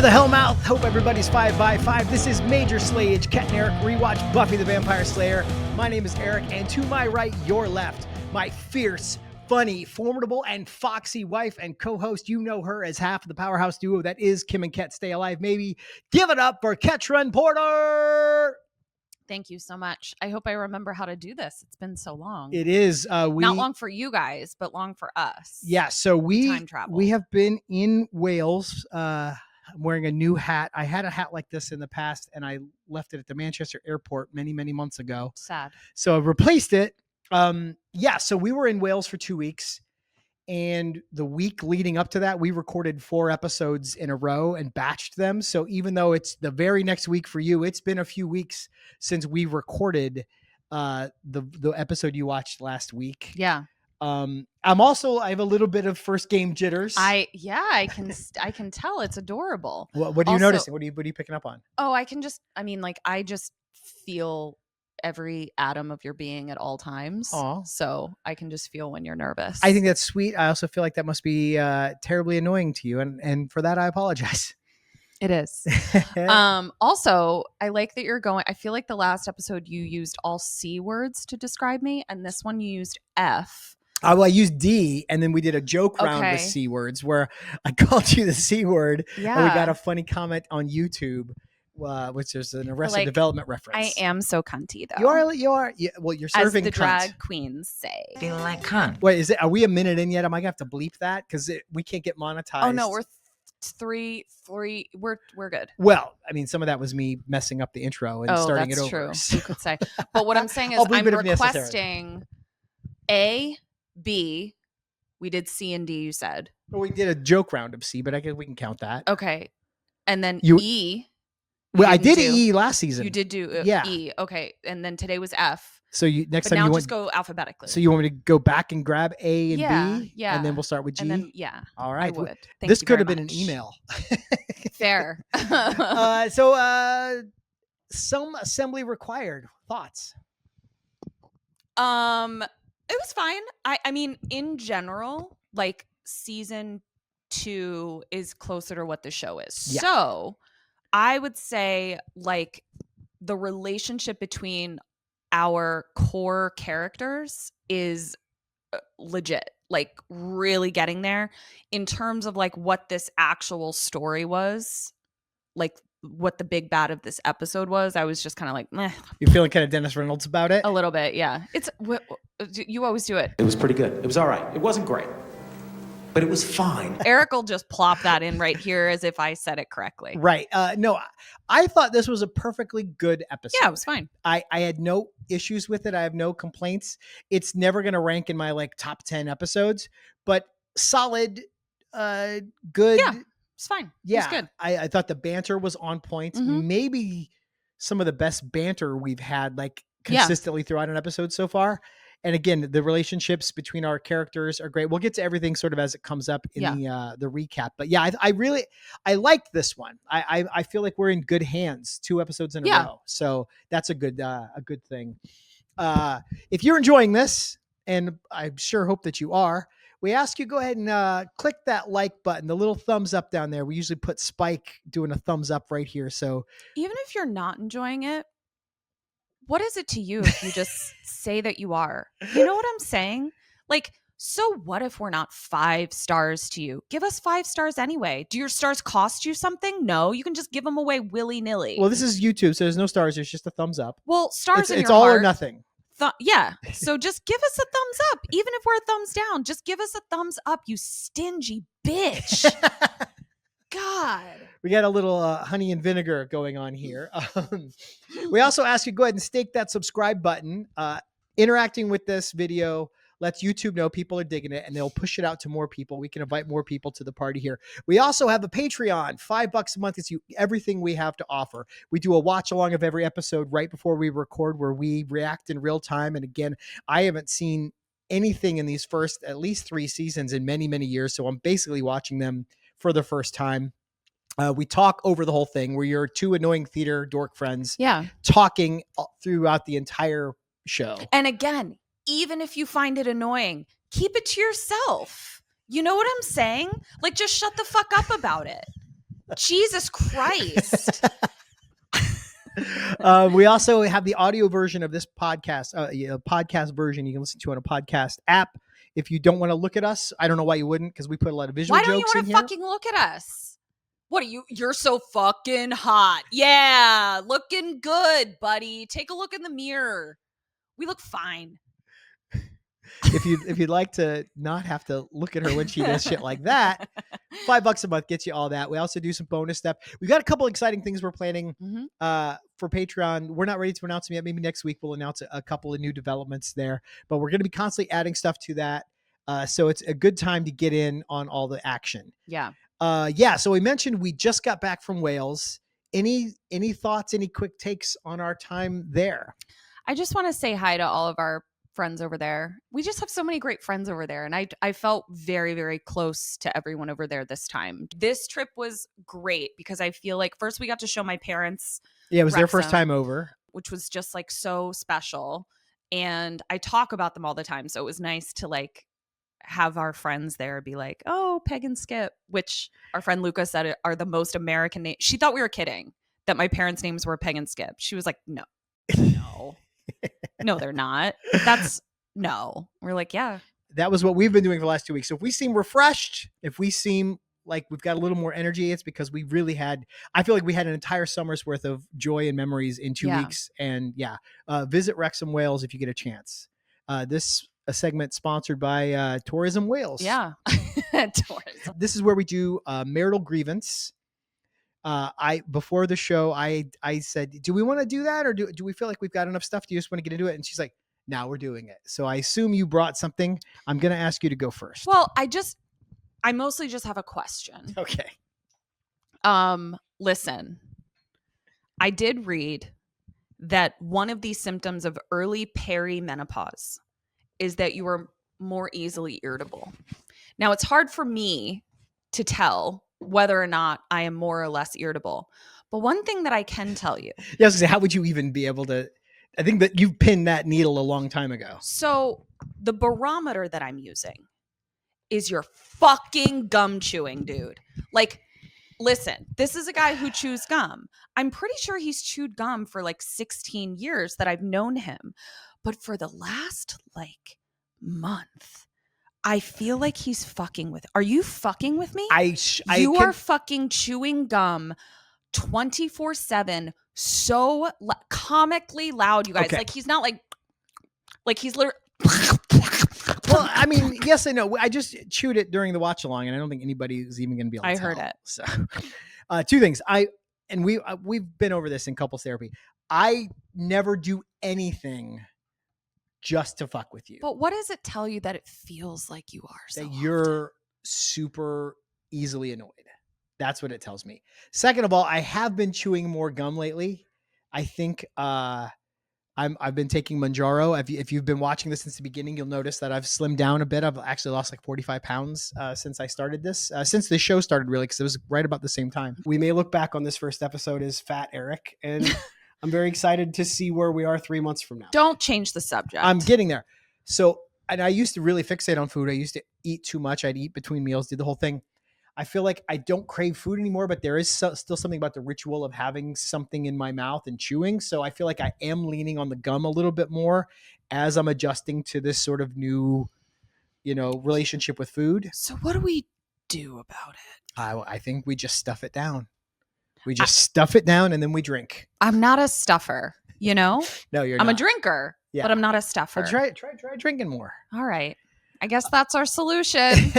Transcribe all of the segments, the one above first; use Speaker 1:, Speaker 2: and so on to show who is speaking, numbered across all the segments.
Speaker 1: to the Hellmouth. Hope everybody's 5 by 5. This is Major Slayage, Ket Arik, Rewatch, Buffy the Vampire Slayer. My name is Eric, and to my right, your left, my fierce, funny, formidable, and foxy wife and co-host. You know her as half of the powerhouse duo that is Kim and Ket Stay Alive. Maybe give it up for Ketryn Porter.
Speaker 2: Thank you so much. I hope I remember how to do this. It's been so long.
Speaker 1: It is.
Speaker 2: Not long for you guys, but long for us.
Speaker 1: Yeah, so
Speaker 2: time travel.
Speaker 1: We have been in Wales. I'm wearing a new hat. I had a hat like this in the past, and I left it at the Manchester airport many, many months ago.
Speaker 2: Sad.
Speaker 1: So I replaced it. So we were in Wales for 2 weeks. And the week leading up to that, we recorded 4 episodes in a row and batched them. So even though it's the very next week for you, it's been a few weeks since we recorded the episode you watched last week.
Speaker 2: Yeah.
Speaker 1: I have a little bit of first game jitters.
Speaker 2: I can tell. It's adorable.
Speaker 1: What do you notice? What are you picking up on?
Speaker 2: Oh, I just feel every atom of your being at all times.
Speaker 1: Aww.
Speaker 2: So I can just feel when you're nervous.
Speaker 1: I think that's sweet. I also feel like that must be terribly annoying to you. And for that, I apologize.
Speaker 2: It is. Also, I like that you're going. I feel like the last episode you used all C words to describe me. And this one you used F.
Speaker 1: I used D, and then we did a joke round with C words where I called you the C word.
Speaker 2: Yeah.
Speaker 1: And we got a funny comment on YouTube. Which is an Arrested Development reference.
Speaker 2: I am so cunty, though.
Speaker 1: You are. Yeah, well, you're serving
Speaker 2: as the
Speaker 1: cunt.
Speaker 2: drag queens say.
Speaker 3: Feeling like cunt.
Speaker 1: Wait, are we a minute in yet? Am I gonna have to bleep that because we can't get monetized?
Speaker 2: Oh no, we're three. We're good.
Speaker 1: Well, I mean, some of that was me messing up the intro and starting it over.
Speaker 2: That's true. You could say. But what I'm saying is, I'm requesting A, B. We did C and D. You said.
Speaker 1: Well, we did a joke round of C, but I guess we can count that.
Speaker 2: Okay, and then E.
Speaker 1: Well, I did E last season.
Speaker 2: You did do E. Okay. And then today was F.
Speaker 1: So next
Speaker 2: time
Speaker 1: you want
Speaker 2: just go alphabetically.
Speaker 1: So you want me to go back and grab A and B?
Speaker 2: Yeah.
Speaker 1: And then we'll start with G?
Speaker 2: And then, yeah.
Speaker 1: All right.
Speaker 2: I would.
Speaker 1: This could have been an email.
Speaker 2: Fair.
Speaker 1: Some assembly required. Thoughts?
Speaker 2: It was fine. I mean, in general, like season 2 is closer to what the show is. Yeah. So I would say like the relationship between our core characters is legit, like really getting there. In terms of like what this actual story was, like what the big bad of this episode was, I was just kind of like, meh.
Speaker 1: You're feeling kind of Dennis Reynolds about it?
Speaker 2: A little bit, yeah. You always do it.
Speaker 3: It was pretty good. It was all right. It wasn't great, but it was fine.
Speaker 2: Eric will just plop that in right here as if I said it correctly.
Speaker 1: Right. No, I thought this was a perfectly good episode.
Speaker 2: Yeah, it was fine.
Speaker 1: I had no issues with it. I have no complaints. It's never going to rank in my like top 10 episodes, but solid, good.
Speaker 2: Yeah, it's fine.
Speaker 1: Yeah.
Speaker 2: It's good.
Speaker 1: I thought the banter was on point. Mm-hmm. Maybe some of the best banter we've had like consistently throughout an episode so far. And again, the relationships between our characters are great. We'll get to everything sort of as it comes up in the recap. But yeah, I liked this one. I feel like we're in good hands 2 episodes in a row. So that's a good thing. If you're enjoying this, and I sure hope that you are, we ask you go ahead and click that like button, the little thumbs up down there. We usually put Spike doing a thumbs up right here. So
Speaker 2: even if you're not enjoying it, what is it to you if you just say that you are? You know what I'm saying? Like, so what if we're not 5 stars to you? Give us 5 stars anyway. Do your stars cost you something? No, you can just give them away willy-nilly.
Speaker 1: Well, this is YouTube, so there's no stars. There's just a thumbs up.
Speaker 2: Well, stars in your heart.
Speaker 1: It's all or nothing.
Speaker 2: Yeah. So just give us a thumbs up. Even if we're a thumbs down, just give us a thumbs up, you stingy bitch. God.
Speaker 1: We got a little honey and vinegar going on here. We also ask you go ahead and stake that subscribe button. Interacting with this video lets YouTube know people are digging it, and they'll push it out to more people. We can invite more people to the party here. We also have a Patreon, $5 a month. It's everything we have to offer. We do a watch along of every episode right before we record, where we react in real time. And again, I haven't seen anything in these first at least 3 seasons in many, many years. So I'm basically watching them for the first time. We talk over the whole thing. We're your 2 annoying theater dork friends.
Speaker 2: Yeah.
Speaker 1: Talking throughout the entire show.
Speaker 2: And again, even if you find it annoying, keep it to yourself. You know what I'm saying? Like, just shut the fuck up about it. Jesus Christ.
Speaker 1: We also have the audio version of this podcast, podcast version you can listen to on a podcast app. If you don't want to look at us, I don't know why you wouldn't, because we put a lot of visual
Speaker 2: Why don't you
Speaker 1: jokes in
Speaker 2: want to
Speaker 1: here.
Speaker 2: fucking look at us? What are you? You're so fucking hot. Yeah, looking good, buddy. Take a look in the mirror. We look fine.
Speaker 1: If you'd like to not have to look at her when she does shit like that, $5 a month gets you all that. We also do some bonus stuff. We've got a couple exciting things we're planning for Patreon. We're not ready to announce them yet. Maybe next week we'll announce a couple of new developments there, but we're going to be constantly adding stuff to that. So it's a good time to get in on all the action.
Speaker 2: Yeah.
Speaker 1: So we mentioned we just got back from Wales. Any thoughts, any quick takes on our time there?
Speaker 2: I just want to say hi to all of our friends over there. We just have so many great friends over there. And I felt very, very close to everyone over there this time. This trip was great because I feel like first we got to show my parents.
Speaker 1: Yeah, it was their first
Speaker 2: Wrexham,
Speaker 1: time over.
Speaker 2: which was just like so special. And I talk about them all the time. So it was nice to like have our friends there be like, oh, Peg and Skip, which our friend Luca said are the most American names. She thought we were kidding that my parents' names were Peg and Skip. She was like, no, they're not. No. We're like, yeah.
Speaker 1: That was what we've been doing for the last 2 weeks. So if we seem refreshed, if we seem like we've got a little more energy, it's because we really I feel like we had an entire summer's worth of joy and memories in 2 weeks. And visit Wrexham, Wales if you get a chance. This a segment sponsored by Tourism Wales.
Speaker 2: Yeah. Tourism.
Speaker 1: This is where we do marital grievance. Before the show, I said, do we want to do that? Or do we feel like we've got enough stuff? Do you just want to get into it? And she's like, now we're doing it. So I assume you brought something. I'm going to ask you to go first.
Speaker 2: Well, I mostly just have a question.
Speaker 1: Okay.
Speaker 2: Listen, I did read that one of the symptoms of early perimenopause is that you are more easily irritable. Now, it's hard for me to tell whether or not I am more or less irritable. But one thing that I can tell you.
Speaker 1: Yeah, I was going to say, how would you even be able to? I think that you've pinned that needle a long time ago.
Speaker 2: So the barometer that I'm using is your fucking gum chewing, dude. Like, listen, this is a guy who chews gum. I'm pretty sure he's chewed gum for like 16 years that I've known him. But for the last like month, I feel like he's fucking with. Are you fucking with me? You are fucking chewing gum 24/7, so comically loud, you guys.
Speaker 1: Okay.
Speaker 2: Like he's not like he's literally.
Speaker 1: Well, I mean, yes and no. I just chewed it during the watch along, and I don't think anybody is even going to be able to
Speaker 2: I
Speaker 1: tell.
Speaker 2: heard it.
Speaker 1: So, two things. We've been over this in couples therapy. I never do anything just to fuck with you.
Speaker 2: But what does it tell you that it feels like you are? So
Speaker 1: that you're super easily annoyed. That's what it tells me. Second of all, I have been chewing more gum lately. I think I've been taking Manjaro. If you've been watching this since the beginning, you'll notice that I've slimmed down a bit. I've actually lost like 45 pounds since I started this, since the show started, really, because it was right about the same time. We may look back on this first episode as Fat Arik, and I'm very excited to see where we are 3 months from now.
Speaker 2: Don't change the subject.
Speaker 1: I'm getting there. So, and I used to really fixate on food. I used to eat too much. I'd eat between meals, did the whole thing. I feel like I don't crave food anymore, but there is still something about the ritual of having something in my mouth and chewing. So I feel like I am leaning on the gum a little bit more as I'm adjusting to this sort of new, relationship with food.
Speaker 2: So what do we do about it?
Speaker 1: I think we just stuff it down. We just stuff it down and then we drink.
Speaker 2: I'm not a stuffer, No,
Speaker 1: you're not.
Speaker 2: I'm a drinker, but I'm not a stuffer.
Speaker 1: Well, try drinking more.
Speaker 2: All right. I guess that's our solution.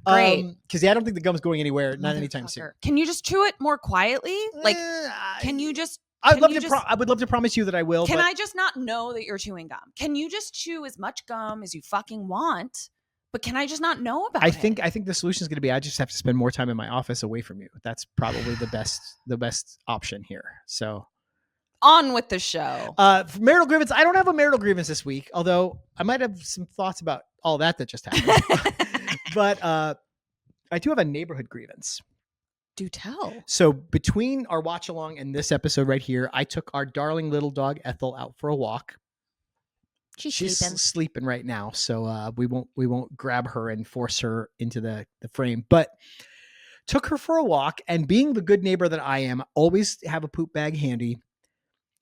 Speaker 1: Great. Because I don't think the gum's going anywhere, not anytime soon.
Speaker 2: Can you just chew it more quietly? Like, can you just?
Speaker 1: I would love to promise you that I will.
Speaker 2: Can I just not know that you're chewing gum? Can you just chew as much gum as you fucking want? But can I just not know about it?
Speaker 1: I think the solution is going to be I just have to spend more time in my office away from you. That's probably the best option here. So.
Speaker 2: On with the show.
Speaker 1: For marital grievance, I don't have a marital grievance this week, although I might have some thoughts about all that just happened. But I do have a neighborhood grievance.
Speaker 2: Do tell.
Speaker 1: So between our watch along and this episode right here, I took our darling little dog Ethel out for a walk. She's sleeping right now, so we won't grab her and force her into the frame. But took her for a walk, and being the good neighbor that I am, always have a poop bag handy,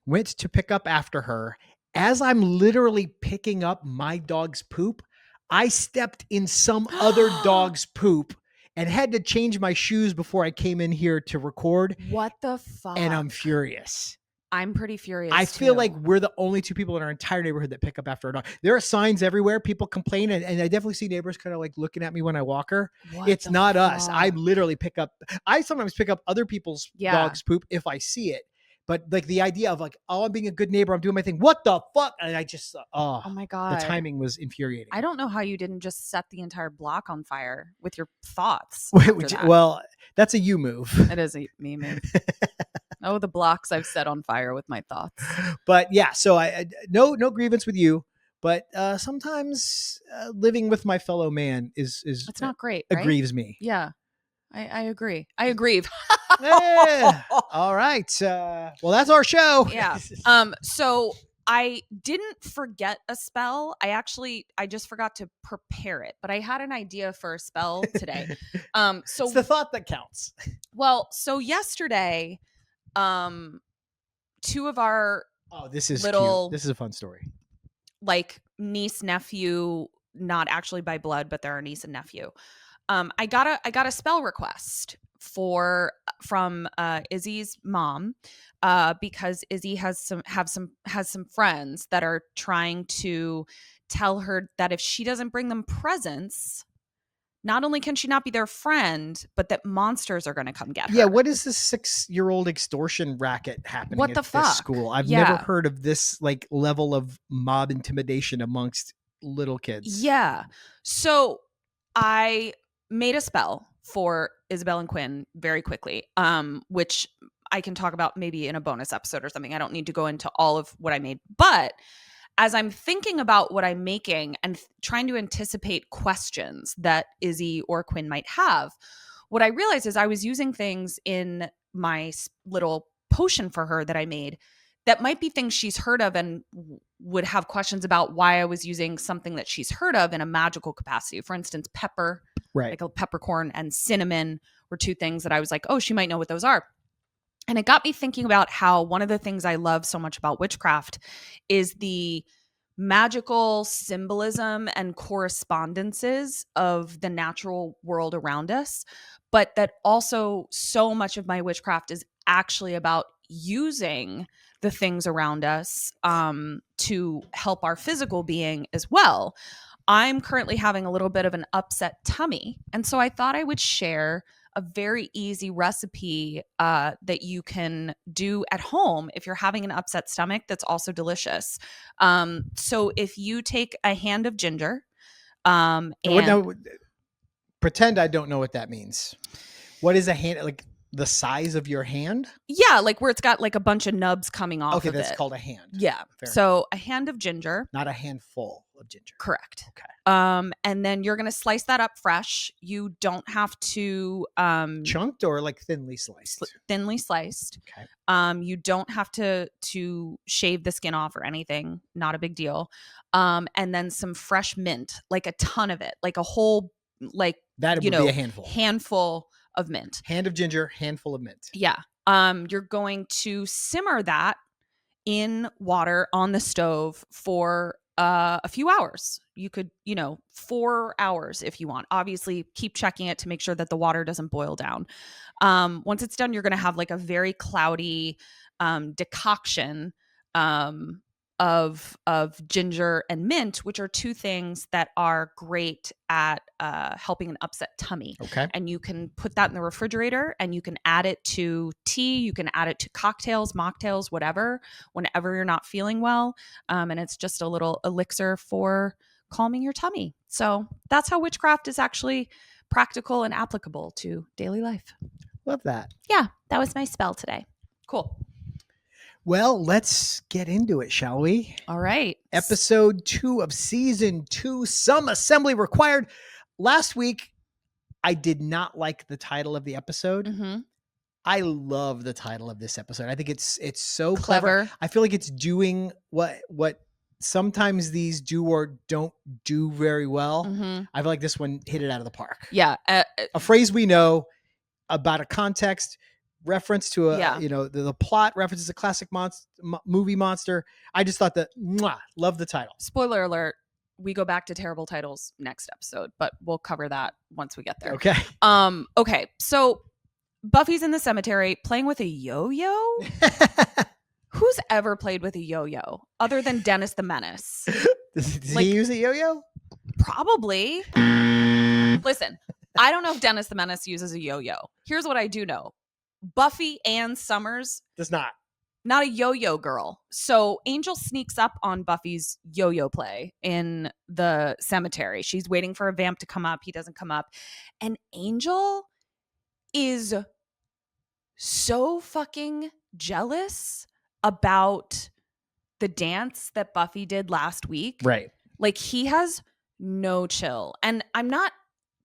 Speaker 1: went to pick up after her. As I'm literally picking up my dog's poop, I stepped in some other dog's poop and had to change my shoes before I came in here to record.
Speaker 2: What the fuck?
Speaker 1: And I'm furious.
Speaker 2: I'm pretty furious.
Speaker 1: I feel
Speaker 2: too.
Speaker 1: like we're the only two people in our entire neighborhood that pick up after a dog. There are signs everywhere. People complain, and I definitely see neighbors kind of like looking at me when I walk her.
Speaker 2: What
Speaker 1: It's
Speaker 2: the
Speaker 1: not us. I
Speaker 2: fuck?
Speaker 1: literally I sometimes pick up other people's dog's poop if I see it. But like the idea of like, oh, I'm being a good neighbor, I'm doing my thing. What the fuck? And I just,
Speaker 2: Oh my God.
Speaker 1: the timing was infuriating.
Speaker 2: I don't know how you didn't just set the entire block on fire with your thoughts. after that.
Speaker 1: Well, that's a you move.
Speaker 2: It is a me move. Oh, the blocks I've set on fire with my thoughts.
Speaker 1: But yeah, so I no grievance with you. But sometimes living with my fellow man is
Speaker 2: It's not great, right?
Speaker 1: aggrieves me.
Speaker 2: Yeah, I agree. I agree.
Speaker 1: Yeah. All right. Well, that's our show.
Speaker 2: Yeah. So I didn't forget a spell. I just forgot to prepare it, but I had an idea for a spell today. So
Speaker 1: It's the thought that counts.
Speaker 2: so yesterday, two of our
Speaker 1: Oh, this is
Speaker 2: little-
Speaker 1: cute. This is a fun story.
Speaker 2: like niece nephew, not actually by blood, but they're our niece and nephew. I got a spell request from Izzy's mom, because Izzy has some friends that are trying to tell her that if she doesn't bring them presents, not only can she not be their friend, but that monsters are going to come get her.
Speaker 1: Yeah, what is this 6-year-old extortion racket happening
Speaker 2: What
Speaker 1: at
Speaker 2: the
Speaker 1: this
Speaker 2: fuck?
Speaker 1: school? I've
Speaker 2: Yeah.
Speaker 1: never heard of this like level of mob intimidation amongst little kids.
Speaker 2: Yeah. So I made a spell for Isabel and Quinn very quickly, which I can talk about maybe in a bonus episode or something. I don't need to go into all of what I made. But as I'm thinking about what I'm making and trying to anticipate questions that Izzy or Quinn might have, what I realized is I was using things in my little potion for her that I made that might be things she's heard of and would have questions about why I was using something that she's heard of in a magical capacity. For instance, pepper,
Speaker 1: Right.
Speaker 2: like a peppercorn, and cinnamon were two things that I was like, oh, she might know what those are. And it got me thinking about how one of the things I love so much about witchcraft is the magical symbolism and correspondences of the natural world around us, but that also so much of my witchcraft is actually about using the things around us to help our physical being as well. I'm currently having a little bit of an upset tummy, and so I thought I would share a very easy recipe that you can do at home if you're having an upset stomach that's also delicious. So if you take a hand of ginger, and
Speaker 1: Now, pretend I don't know what that means. What is a hand, like the size of your hand?
Speaker 2: yeah, like where it's got like a bunch of nubs coming off
Speaker 1: Okay,
Speaker 2: of
Speaker 1: that's
Speaker 2: it.
Speaker 1: called a hand.
Speaker 2: Yeah.
Speaker 1: Fair
Speaker 2: So a hand of ginger.
Speaker 1: Not a handful of ginger.
Speaker 2: Correct.
Speaker 1: Okay.
Speaker 2: And then you're going to slice that up fresh. You don't have to
Speaker 1: Chunked or like thinly sliced?
Speaker 2: thinly sliced.
Speaker 1: Okay.
Speaker 2: You don't have to shave the skin off or anything. Not a big deal. And then some fresh mint, like a ton of it, like a whole, like,
Speaker 1: That would be a handful.
Speaker 2: handful of mint.
Speaker 1: Hand of ginger, handful of mint.
Speaker 2: Yeah. You're going to simmer that in water on the stove for a few hours. You could, 4 hours if you want. Obviously, keep checking it to make sure that the water doesn't boil down. Once it's done, you're going to have like a very cloudy decoction of ginger and mint, which are two things that are great at helping an upset tummy.
Speaker 1: Okay.
Speaker 2: And you can put that in the refrigerator, and you can add it to tea. You can add it to cocktails, mocktails, whatever, whenever you're not feeling well. And it's just a little elixir for calming your tummy. So that's how witchcraft is actually practical and applicable to daily life.
Speaker 1: Love that.
Speaker 2: Yeah, that was my spell today. Cool.
Speaker 1: Well, let's get into it, shall we?
Speaker 2: All right.
Speaker 1: Episode 2 of season 2, Some Assembly Required. Last week, I did not like the title of the episode.
Speaker 2: Mm-hmm.
Speaker 1: I love the title of this episode. I think it's so
Speaker 2: Clever.
Speaker 1: I feel like it's doing what sometimes these do or don't do very well.
Speaker 2: Mm-hmm.
Speaker 1: I feel like this one hit it out of the park.
Speaker 2: Yeah.
Speaker 1: A phrase we know, about a context, reference to
Speaker 2: Yeah.
Speaker 1: the plot, references a classic movie monster. I just thought that, love the title.
Speaker 2: Spoiler alert, we go back to terrible titles next episode, but we'll cover that once we get there.
Speaker 1: Okay.
Speaker 2: Okay, so Buffy's in the cemetery playing with a yo-yo. Who's ever played with a yo-yo other than Dennis the Menace?
Speaker 1: Did he use a yo-yo?
Speaker 2: Probably. Listen, I don't know if Dennis the Menace uses a yo-yo. Here's what I do know. Buffy Ann Summers
Speaker 1: Does not
Speaker 2: a yo-yo girl. So Angel sneaks up on Buffy's yo-yo play in the cemetery. She's waiting for a vamp to come up. He doesn't come up. And Angel is so fucking jealous about the dance that Buffy did last week.
Speaker 1: right.
Speaker 2: Like, he has no chill. And I'm not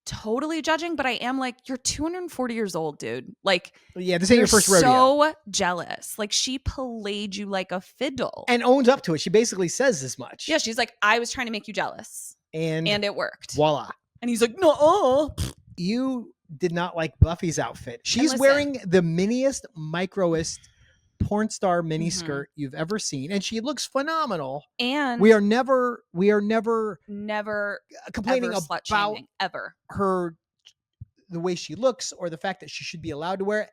Speaker 2: totally judging, but I am like, you're 240 years old, dude. Like,
Speaker 1: Yeah, this ain't your first rodeo.
Speaker 2: So jealous. Like, she played you like a fiddle.
Speaker 1: And owns up to it. She basically says as much.
Speaker 2: Yeah, she's like, I was trying to make you jealous.
Speaker 1: And
Speaker 2: it worked.
Speaker 1: voila.
Speaker 2: And he's like, no.
Speaker 1: You did not like Buffy's outfit. She's
Speaker 2: listen.
Speaker 1: wearing the miniest, microest porn star mini
Speaker 2: Mhm.
Speaker 1: skirt you've ever seen. And she looks phenomenal.
Speaker 2: And
Speaker 1: We are never
Speaker 2: never
Speaker 1: complaining
Speaker 2: ever slut
Speaker 1: about
Speaker 2: shaming ever.
Speaker 1: her, the way she looks or the fact that she should be allowed to wear it.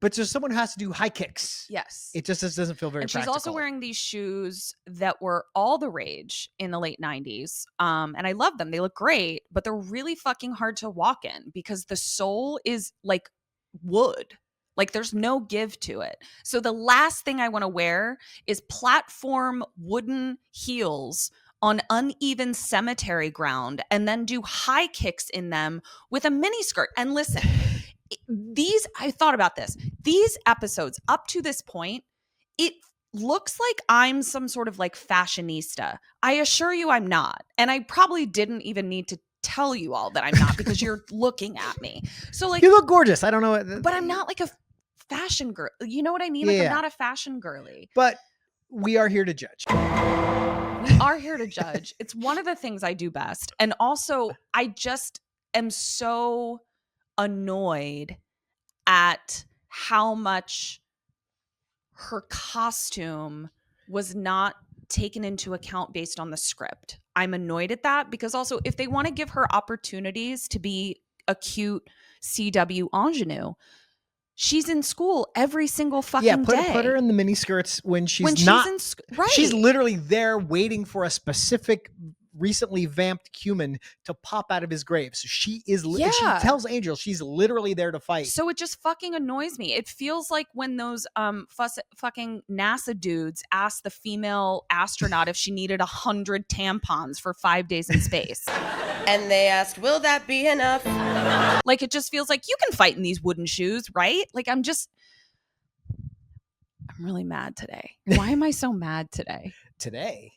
Speaker 1: But just someone who has to do high kicks.
Speaker 2: Yes.
Speaker 1: It just doesn't feel very
Speaker 2: And she's
Speaker 1: practical.
Speaker 2: also wearing these shoes that were all the rage in the late 90s. And I love them. They look great, but they're really fucking hard to walk in because the sole is like wood. Like, there's no give to it. So the last thing I want to wear is platform wooden heels on uneven cemetery ground and then do high kicks in them with a mini skirt. And listen, I thought about this. These episodes up to this point, it looks like I'm some sort of like fashionista. I assure you I'm not. And I probably didn't even need to tell you all that I'm not because you're looking at me. So like,
Speaker 1: you look gorgeous. I don't know.
Speaker 2: but I'm not like a fashion girl. You know what I mean? Like,
Speaker 1: Yeah.
Speaker 2: I'm not a fashion girly.
Speaker 1: But we are here to judge.
Speaker 2: We are here to judge. It's one of the things I do best. And also, I just am so annoyed at how much her costume was not taken into account based on the script. I'm annoyed at that because also, if they want to give her opportunities to be a cute CW ingenue, she's in school every single fucking day.
Speaker 1: Put her in the mini skirts when she's
Speaker 2: not.
Speaker 1: Right. She's literally there waiting for a specific recently vamped human to pop out of his grave. So she is.
Speaker 2: Yeah.
Speaker 1: She tells Angel she's literally there to fight.
Speaker 2: So it just fucking annoys me. It feels like when those fucking NASA dudes asked the female astronaut if she needed 100 tampons for 5 days in space.
Speaker 4: And they asked, will that be enough?
Speaker 2: Like, it just feels like you can fight in these wooden shoes, right? Like, I'm really mad today. Why am I so mad today?
Speaker 1: Today.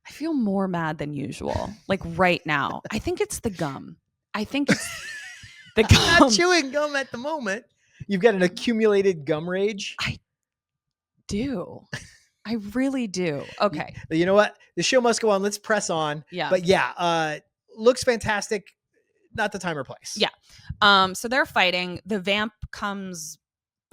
Speaker 2: I feel more mad than usual. Like, right now. I think it's the gum. I think it's the gum.
Speaker 1: I'm not chewing gum at the moment. You've got an accumulated gum rage.
Speaker 2: I do. I really do. Okay.
Speaker 1: But you know what? The show must go on. Let's press on.
Speaker 2: Yeah.
Speaker 1: But yeah, looks fantastic. Not the time or place.
Speaker 2: Yeah. So they're fighting. The vamp comes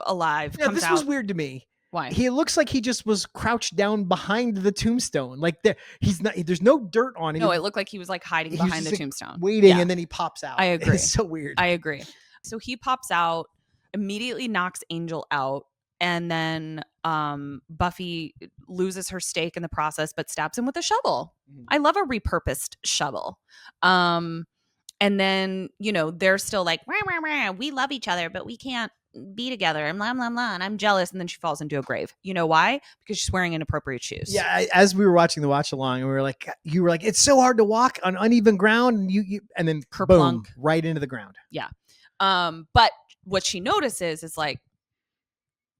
Speaker 2: alive.
Speaker 1: Yeah,
Speaker 2: comes
Speaker 1: this
Speaker 2: out.
Speaker 1: was weird to me.
Speaker 2: Why?
Speaker 1: He looks like he just was crouched down behind the tombstone. Like he's not. There's no dirt on him.
Speaker 2: No, it looked like he was like hiding
Speaker 1: He was
Speaker 2: behind the
Speaker 1: just, like,
Speaker 2: tombstone.
Speaker 1: waiting,
Speaker 2: Yeah.
Speaker 1: and then he pops out.
Speaker 2: I agree.
Speaker 1: It's so weird.
Speaker 2: I agree. So he pops out, immediately knocks Angel out, and then Buffy loses her stake in the process, but stabs him with a shovel.
Speaker 1: Mhm.
Speaker 2: I love a repurposed shovel. And then, they're still like, rah, rah, rah, we love each other, but we can't be together, and blah, blah, blah, and I'm jealous. And then she falls into a grave. You know why? Because she's wearing inappropriate shoes.
Speaker 1: Yeah, as we were watching the watch along, and you were like, it's so hard to walk on uneven ground, and you and then boom,
Speaker 2: Kerplunk.
Speaker 1: right into the ground.
Speaker 2: Yeah. But what she notices is like,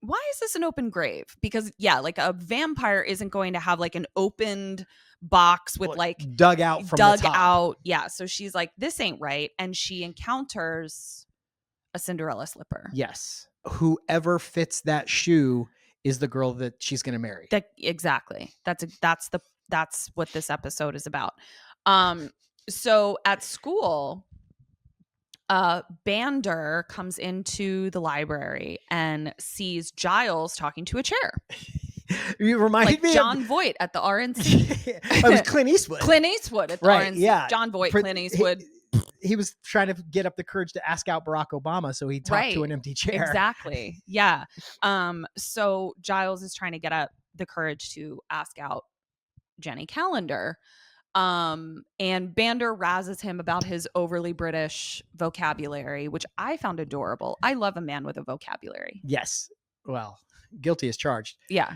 Speaker 2: why is this an open grave? Because like a vampire isn't going to have like an opened box with like
Speaker 1: dug out from the top.
Speaker 2: out. Yeah. So she's like, this ain't right. And she encounters a Cinderella slipper.
Speaker 1: Yes. Whoever fits that shoe is the girl that she's going to marry.
Speaker 2: Exactly. That's what this episode is about. So at school, Bander comes into the library and sees Giles talking to a chair.
Speaker 1: You reminded
Speaker 2: Like
Speaker 1: me
Speaker 2: John Voight at the RNC.
Speaker 1: It was Clint Eastwood.
Speaker 2: Clint Eastwood at the
Speaker 1: Right,
Speaker 2: RNC.
Speaker 1: yeah.
Speaker 2: John Voight, Clint Eastwood.
Speaker 1: He was trying to get up the courage to ask out Barack Obama, so he talked to an empty chair.
Speaker 2: Exactly. Yeah. So Giles is trying to get up the courage to ask out Jenny Calendar. And Bander razzes him about his overly British vocabulary, which I found adorable. I love a man with a vocabulary.
Speaker 1: Yes. Well, guilty as charged.
Speaker 2: Yeah.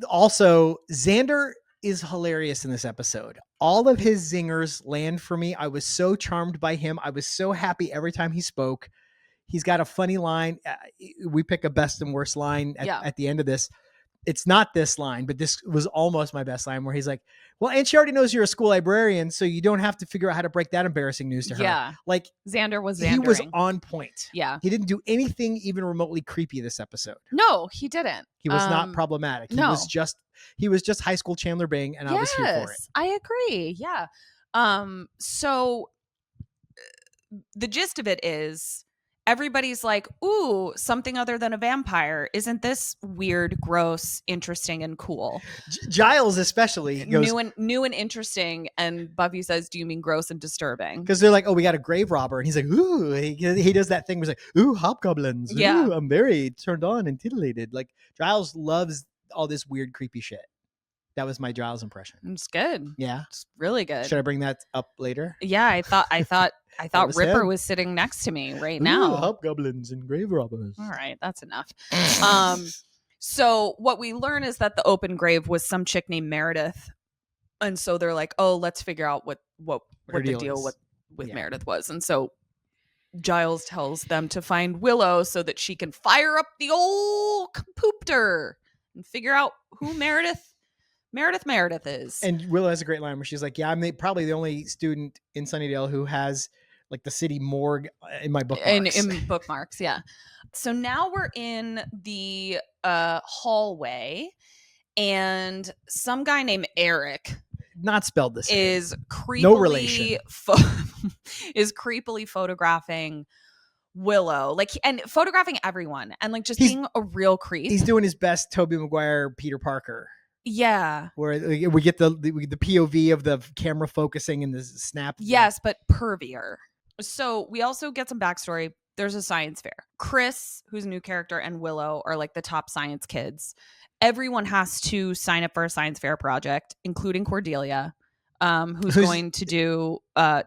Speaker 1: Also, Xander is hilarious in this episode. All of his zingers land for me. I was so charmed by him. I was so happy every time he spoke. He's got a funny line. We pick a best and worst line at the end of this. It's not this line, but this was almost my best line, where he's like, well, and she already knows you're a school librarian, so you don't have to figure out how to break that embarrassing news to her.
Speaker 2: Yeah.
Speaker 1: Like,
Speaker 2: Xander was Xandering.
Speaker 1: he was on point.
Speaker 2: Yeah.
Speaker 1: He didn't do anything even remotely creepy this episode.
Speaker 2: No, he didn't.
Speaker 1: He was not problematic. He was just high school Chandler Bing, and I was here for it.
Speaker 2: I agree. Yeah. So the gist of it is everybody's like, ooh, something other than a vampire. Isn't this weird, gross, interesting, and cool?
Speaker 1: Giles especially goes,
Speaker 2: new and interesting. And Buffy says, do you mean gross and disturbing?
Speaker 1: Because they're like, oh, we got a grave robber. And he's like, ooh, he does that thing where he's like, ooh, hobgoblins.
Speaker 2: Yeah.
Speaker 1: Ooh, I'm very turned on and titillated. Like, Giles loves all this weird, creepy shit. That was my Giles impression.
Speaker 2: It's good.
Speaker 1: Yeah.
Speaker 2: It's really good.
Speaker 1: Should I bring that up later?
Speaker 2: Yeah, I thought
Speaker 1: was
Speaker 2: Ripper
Speaker 1: him.
Speaker 2: was sitting next to me right
Speaker 1: Ooh,
Speaker 2: now.
Speaker 1: hobgoblins and grave robbers.
Speaker 2: All right, that's enough. So what we learn is that the open grave was some chick named Meredith. And so they're like, oh, let's figure out what the deal with Meredith was. And so Giles tells them to find Willow so that she can fire up the old computer and figure out who Meredith is.
Speaker 1: And Willow has a great line where she's like, yeah, I'm probably the only student in Sunnydale who has like the city morgue in my bookmarks.
Speaker 2: In bookmarks, yeah. So now we're in the hallway, and some guy named Arik,
Speaker 1: not spelled this way,
Speaker 2: is creepily
Speaker 1: no relation.
Speaker 2: Is creepily photographing Willow, and photographing everyone, and like just being a real creep.
Speaker 1: He's doing his best Tobey Maguire, Peter Parker.
Speaker 2: Yeah,
Speaker 1: where we get the POV of the camera focusing in the snap.
Speaker 2: Yes, but pervier. So we also get some backstory. There's a science fair. Chris, who's a new character, and Willow are like the top science kids. Everyone has to sign up for a science fair project, including Cordelia, who's going to do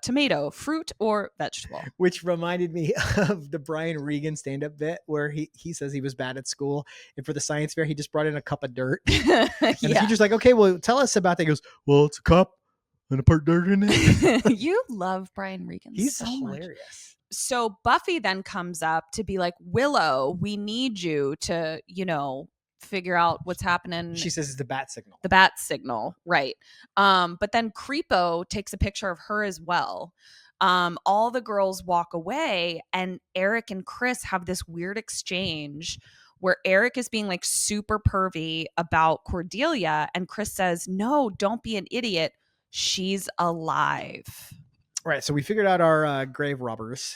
Speaker 2: tomato, fruit, or vegetable. Which
Speaker 1: reminded me of the Brian Regan stand-up bit where he says he was bad at school, and for the science fair he just brought in a cup of dirt. And the teacher's like, okay, well, tell us about that. He goes, well, it's a cup and a part dirt in it.
Speaker 2: You love Brian Regan.
Speaker 1: He's
Speaker 2: so
Speaker 1: hilarious.
Speaker 2: Much. So Buffy then comes up to be like, Willow, we need you to, figure out what's happening.
Speaker 1: She says it's the bat signal.
Speaker 2: The bat signal, right. But then Creepo takes a picture of her as well. All the girls walk away, and Arik and Chris have this weird exchange where Arik is being like super pervy about Cordelia, and Chris says, no, don't be an idiot. She's alive.
Speaker 1: Right. So we figured out our grave robbers.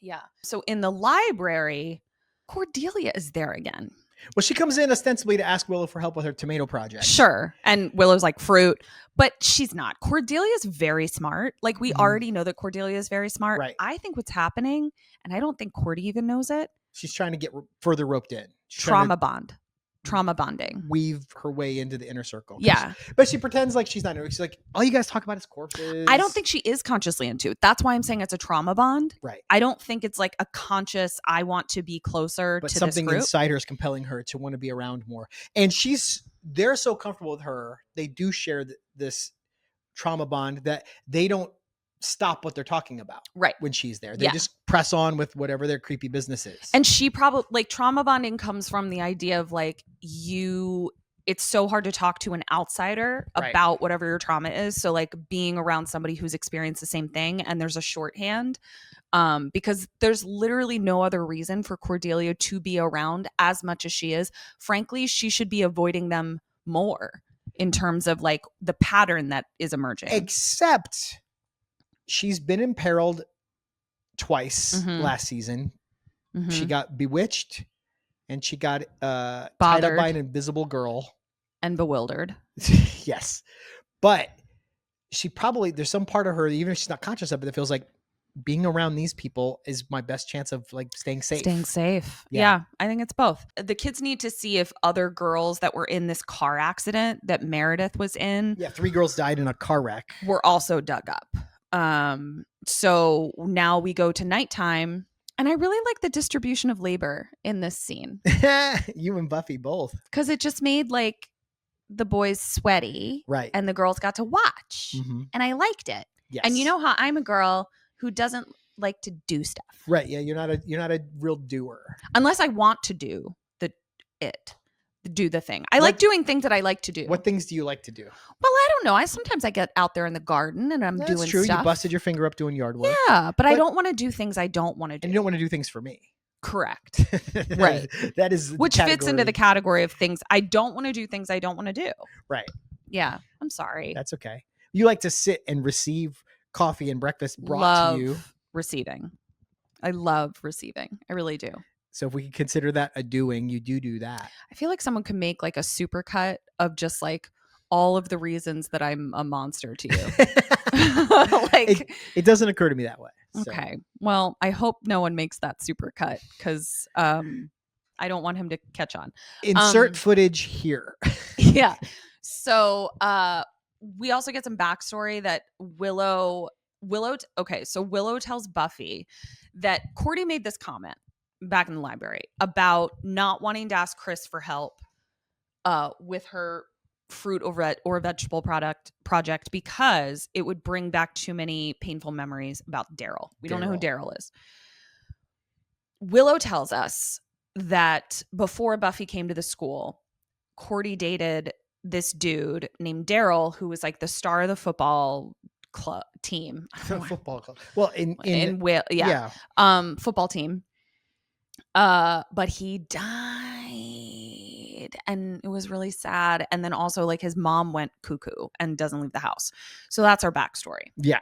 Speaker 2: Yeah. So in the library, Cordelia is there again.
Speaker 1: Well, she comes in ostensibly to ask Willow for help with her tomato project.
Speaker 2: Sure. And Willow's like, fruit. But she's not. Cordelia's very smart. Like, we already know that Cordelia is very smart.
Speaker 1: Right.
Speaker 2: I think what's happening, and I don't think Cordy even knows it.
Speaker 1: She's trying to get further roped in.
Speaker 2: Trauma bonding.
Speaker 1: Weave her way into the inner circle.
Speaker 2: Yeah.
Speaker 1: But she pretends like she's not. She's like, all you guys talk about is corpses.
Speaker 2: I don't think she is consciously into it. That's why I'm saying it's a trauma bond.
Speaker 1: Right.
Speaker 2: I don't think it's like a conscious, I want to be closer to
Speaker 1: something
Speaker 2: this group.
Speaker 1: Inside her is compelling her to want to be around more. And they're so comfortable with her. They do share this trauma bond that they don't stop what they're talking about when she's there. They just press on with whatever their creepy business is.
Speaker 2: And she probably, like, trauma bonding comes from the idea of like, it's so hard to talk to an outsider about whatever your trauma is. So like being around somebody who's experienced the same thing, and there's a shorthand, because there's literally no other reason for Cordelia to be around as much as she is. Frankly, she should be avoiding them more in terms of like the pattern that is emerging.
Speaker 1: Except she's been imperiled twice last season. She got bewitched and she got tied up
Speaker 2: Bothered.
Speaker 1: by an invisible girl.
Speaker 2: And bewildered.
Speaker 1: Yes. But she probably, there's some part of her, even if she's not conscious of it, that feels like being around these people is my best chance of like staying safe.
Speaker 2: Staying safe. Yeah, I think it's both. The kids need to see if other girls that were in this car accident that Meredith was in.
Speaker 1: Yeah, 3 girls died in a car wreck.
Speaker 2: Were also dug up. So now we go to nighttime. And I really like the distribution of labor in this scene.
Speaker 1: You and Buffy both.
Speaker 2: Because it just made like the boys sweaty.
Speaker 1: Right.
Speaker 2: And the girls got to watch. And I liked it.
Speaker 1: Yes.
Speaker 2: And you know how I'm a girl who doesn't like to do stuff.
Speaker 1: Right. Yeah. You're not a real doer.
Speaker 2: Unless I want to do the thing. I like doing things that I like to do.
Speaker 1: What things do you like to do?
Speaker 2: Well, I don't know. Sometimes I get out there in the garden and I'm doing
Speaker 1: true.
Speaker 2: stuff.
Speaker 1: You busted your finger up doing yard work.
Speaker 2: Yeah, but I don't want to do things I don't want to do.
Speaker 1: And you don't want to do things for me.
Speaker 2: Correct. Right.
Speaker 1: That is
Speaker 2: which fits into the category of things I don't want to do, things I don't want to do.
Speaker 1: Right.
Speaker 2: Yeah. I'm sorry.
Speaker 1: That's okay. You like to sit and receive coffee and breakfast brought to you.
Speaker 2: Receiving. I love receiving. I really do.
Speaker 1: So if we could consider that a doing, you do that.
Speaker 2: I feel like someone could make like a supercut of just like all of the reasons that I'm a monster to you. Like
Speaker 1: it doesn't occur to me that way. So.
Speaker 2: Okay. Well, I hope no one makes that supercut because I don't want him to catch on.
Speaker 1: Insert footage here.
Speaker 2: Yeah. So we also get some backstory that Willow tells Buffy that Cordy made this comment back in the library about not wanting to ask Chris for help with her fruit or vegetable project because it would bring back too many painful memories about Darryl. We don't know who Darryl is. Willow tells us that before Buffy came to the school, Cordy dated this dude named Darryl who was like the star of the football club team.
Speaker 1: Football club. Well,
Speaker 2: football team. But he died and it was really sad. And then also like his mom went cuckoo and doesn't leave the house. So that's our backstory.
Speaker 1: Yeah.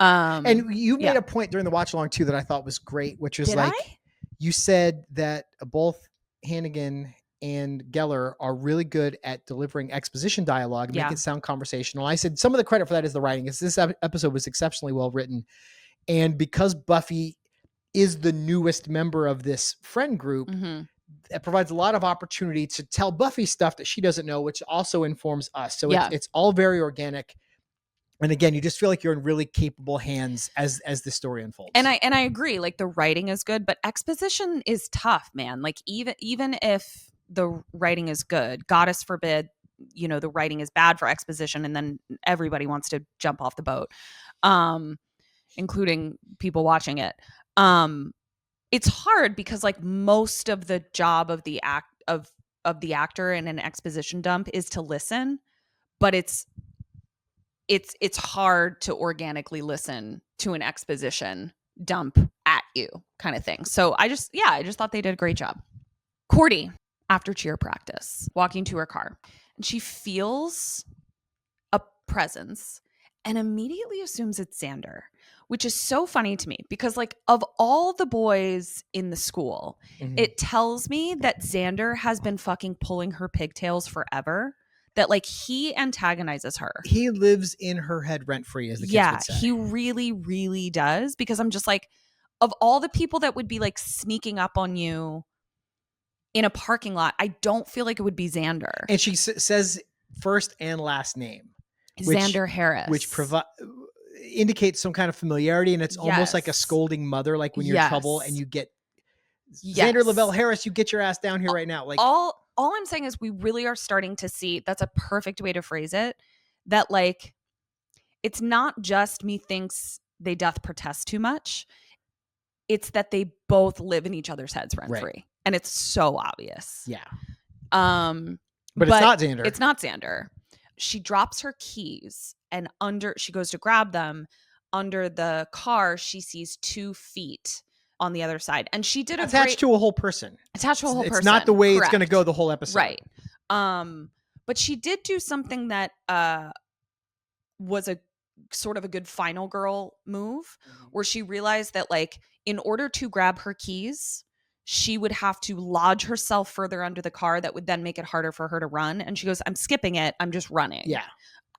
Speaker 1: And you made a point during the watch along too that I thought was great, which was you said that both Hannigan and Geller are really good at delivering exposition dialogue and make it sound conversational. I said some of the credit for that is the writing. This episode was exceptionally well written. And because Buffy is the newest member of this friend group, it provides a lot of opportunity to tell Buffy stuff that she doesn't know, which also informs us. So it's all very organic. And again, you just feel like you're in really capable hands as the story unfolds.
Speaker 2: And I agree, like the writing is good, but exposition is tough, man. Like even if the writing is good, goddess forbid, the writing is bad for exposition and then everybody wants to jump off the boat, including people watching it. It's hard because like most of the job of the actor in an exposition dump is to listen, but it's hard to organically listen to an exposition dump at you kind of thing. So I just thought they did a great job. Cordy, after cheer practice, walking to her car, and she feels a presence and immediately assumes it's Xander, which is so funny to me because like of all the boys in the school, it tells me that Xander has been fucking pulling her pigtails forever. That like he antagonizes her.
Speaker 1: He lives in her head rent free, as the kids would say.
Speaker 2: He really, really does. Because I'm just like, of all the people that would be like sneaking up on you in a parking lot, I don't feel like it would be Xander.
Speaker 1: And she says first and last name.
Speaker 2: Xander Harris.
Speaker 1: Which indicates some kind of familiarity. And it's almost like a scolding mother, like when you're in trouble and you get Xander Lavelle Harris, you get your ass down here right now. Like
Speaker 2: all I'm saying is we really are starting to see, that's a perfect way to phrase it, that like, it's not just methinks they doth protest too much. It's that they both live in each other's heads rent free. And it's so obvious.
Speaker 1: Yeah. But it's not Xander.
Speaker 2: It's not Xander. She drops her keys and she goes to grab them. Under the car, she sees 2 feet on the other side. And she did
Speaker 1: attached to a whole person.
Speaker 2: Attached to a whole person.
Speaker 1: It's not the way it's going to go the whole episode.
Speaker 2: Right. But she did do something that was a sort of a good final girl move, where she realized that like in order to grab her keys, she would have to lodge herself further under the car. That would then make it harder for her to run. And she goes, I'm skipping it. I'm just running.
Speaker 1: Yeah.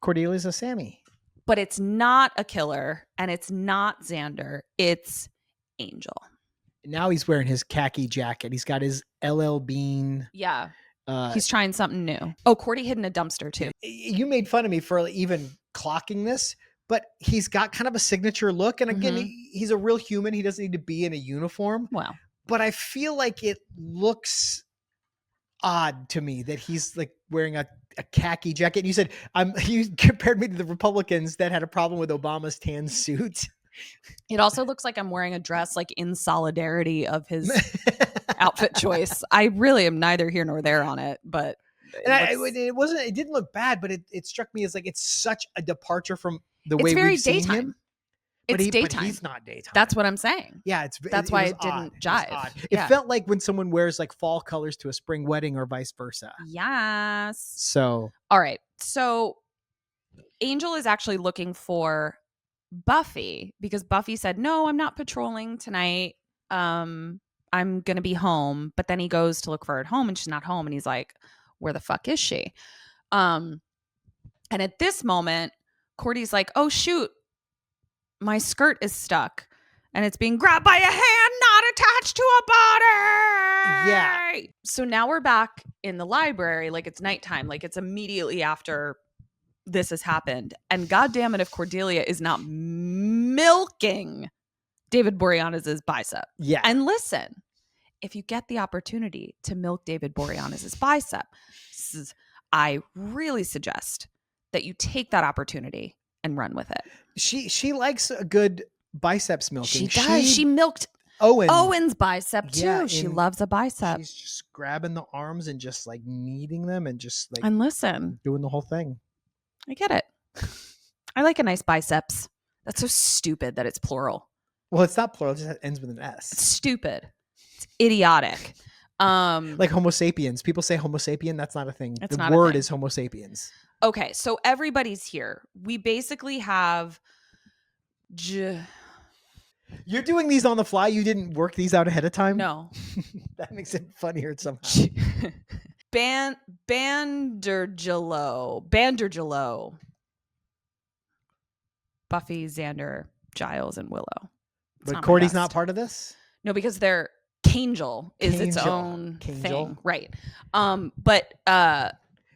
Speaker 1: Cordelia's a Sammy.
Speaker 2: But it's not a killer, and it's not Xander. It's Angel.
Speaker 1: Now he's wearing his khaki jacket. He's got his LL Bean.
Speaker 2: Yeah. He's trying something new. Oh, Cordy hid in a dumpster too.
Speaker 1: You made fun of me for even clocking this, but he's got kind of a signature look. And again, he's a real human. He doesn't need to be in a uniform.
Speaker 2: Wow.
Speaker 1: But I feel like it looks odd to me that he's like wearing a khaki jacket. You said you compared me to the Republicans that had a problem with Obama's tan suit.
Speaker 2: It also looks like I'm wearing a dress like in solidarity of his outfit choice. I really am neither here nor there on it, but
Speaker 1: it didn't look bad, but it struck me as like it's such a departure from the way
Speaker 2: very
Speaker 1: we've seen
Speaker 2: daytime.
Speaker 1: him.
Speaker 2: It's daytime.
Speaker 1: But he's not daytime.
Speaker 2: That's what I'm saying.
Speaker 1: Yeah,
Speaker 2: that's why it didn't jive.
Speaker 1: It felt like when someone wears like fall colors to a spring wedding or vice versa.
Speaker 2: Yes.
Speaker 1: So,
Speaker 2: all right. So Angel is actually looking for Buffy because Buffy said, no, I'm not patrolling tonight. I'm going to be home. But then he goes to look for her at home and she's not home. And he's like, where the fuck is she? And at this moment, Cordy's like, oh, shoot. My skirt is stuck and it's being grabbed by a hand not attached to a body.
Speaker 1: Yeah.
Speaker 2: So now we're back in the library. Like it's nighttime. Like it's immediately after this has happened. And God damn it if Cordelia is not milking David Boreanaz's bicep.
Speaker 1: Yeah.
Speaker 2: And listen, if you get the opportunity to milk David Boreanaz's bicep, I really suggest that you take that opportunity and run with it.
Speaker 1: She likes a good biceps milking.
Speaker 2: She does. She milked Owen's bicep too.
Speaker 1: Yeah,
Speaker 2: she loves a bicep.
Speaker 1: She's just grabbing the arms and just like kneading them and just like
Speaker 2: and listen,
Speaker 1: doing the whole thing.
Speaker 2: I get it. I like a nice biceps. That's so stupid that it's plural.
Speaker 1: Well, it's not plural. It just ends with an S.
Speaker 2: It's stupid. It's idiotic.
Speaker 1: Like Homo sapiens. People say Homo sapien. That's not a thing.
Speaker 2: It's
Speaker 1: the
Speaker 2: not a
Speaker 1: word
Speaker 2: thing.
Speaker 1: is Homo sapiens.
Speaker 2: Okay, so everybody's here. We basically have...
Speaker 1: You're doing these on the fly? You didn't work these out ahead of time?
Speaker 2: No.
Speaker 1: That makes it funnier somehow.
Speaker 2: Bandergelo. Buffy, Xander, Giles, and Willow.
Speaker 1: But Cordy's not part of this?
Speaker 2: No, because they're... Kangel is its own thing. Right. But...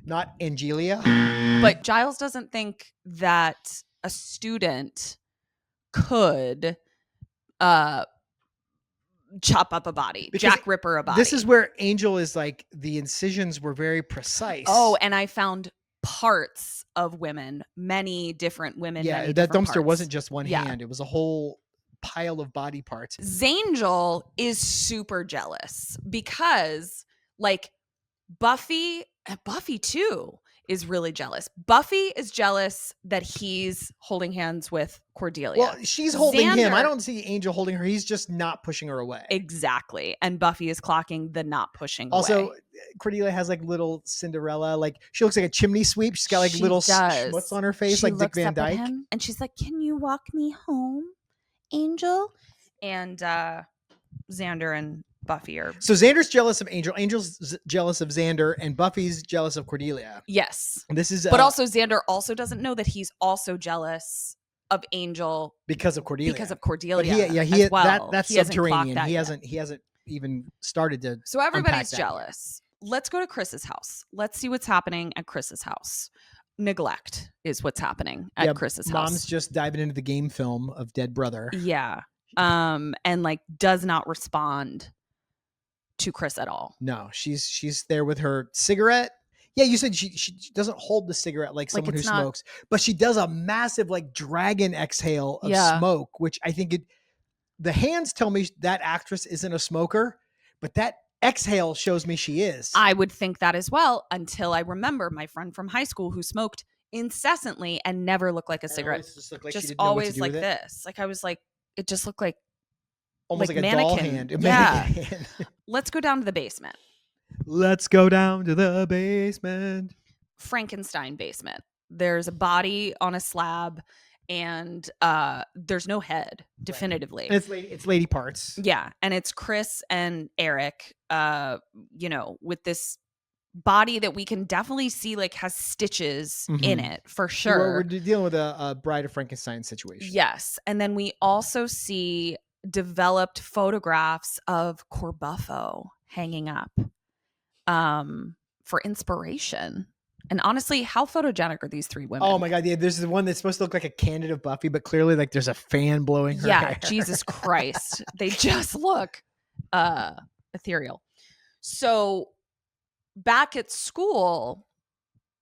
Speaker 1: not Angelia.
Speaker 2: But Giles doesn't think that a student could chop up a body,
Speaker 1: because
Speaker 2: Jack Ripper a body.
Speaker 1: This is where Angel is like, the incisions were very precise.
Speaker 2: Oh, and I found parts of women, many different women.
Speaker 1: Yeah, that dumpster
Speaker 2: parts.
Speaker 1: wasn't just one hand. It was a whole pile of body parts.
Speaker 2: Xangel is super jealous because like Buffy too is really jealous. Buffy is jealous that he's holding hands with Cordelia.
Speaker 1: Well, she's holding him. I don't see Angel holding her. He's just not pushing her away.
Speaker 2: Exactly. And Buffy is clocking the not pushing
Speaker 1: also,
Speaker 2: away.
Speaker 1: Cordelia has like little Cinderella, like she looks like a chimney sweep. She's got like little schmutz on her face,
Speaker 2: she
Speaker 1: like Dick Van
Speaker 2: looks up at
Speaker 1: Dyke.
Speaker 2: him and she's like, "Can you walk me home, Angel?" And Xander and Buffy are...
Speaker 1: So Xander's jealous of Angel. Angel's jealous of Xander, and Buffy's jealous of Cordelia.
Speaker 2: Yes.
Speaker 1: And this is...
Speaker 2: but also Xander also doesn't know that he's also jealous of Angel
Speaker 1: because of Cordelia.
Speaker 2: But
Speaker 1: he
Speaker 2: as well.
Speaker 1: that's
Speaker 2: he hasn't
Speaker 1: subterranean.
Speaker 2: clocked that
Speaker 1: He hasn't even started to...
Speaker 2: So everybody's
Speaker 1: unpack that
Speaker 2: jealous. Let's go to Chris's house. Let's see what's happening at Chris's house. Neglect is what's happening at Chris's house.
Speaker 1: Mom's just diving into the game film of Dead Brother.
Speaker 2: Yeah. And like does not respond to Chris at all.
Speaker 1: No, she's there with her cigarette. Yeah, you said she doesn't hold the cigarette like someone who smokes, but she does a massive like dragon exhale of smoke, which I think the hands tell me that actress isn't a smoker, but that exhale shows me she is.
Speaker 2: I would think that as well until I remember my friend from high school who smoked incessantly and never looked like a cigarette. Just always like this. Like I was like, it just looked like
Speaker 1: almost like a
Speaker 2: mannequin.
Speaker 1: doll hand.
Speaker 2: Yeah. Let's go down to the basement.
Speaker 1: Let's go down to the basement.
Speaker 2: Frankenstein basement. There's a body on a slab and there's no head definitively.
Speaker 1: And it's lady parts.
Speaker 2: Yeah, and it's Chris and Eric, with this body that we can definitely see like has stitches in it for sure.
Speaker 1: We're dealing with a Bride of Frankenstein situation.
Speaker 2: Yes, and then we also see developed photographs of Corbuffo hanging up for inspiration. And honestly, how photogenic are these three women?
Speaker 1: Oh my God. Yeah. There's the one that's supposed to look like a candid of Buffy, but clearly like there's a fan blowing her hair.
Speaker 2: Jesus Christ. They just look ethereal. So back at school,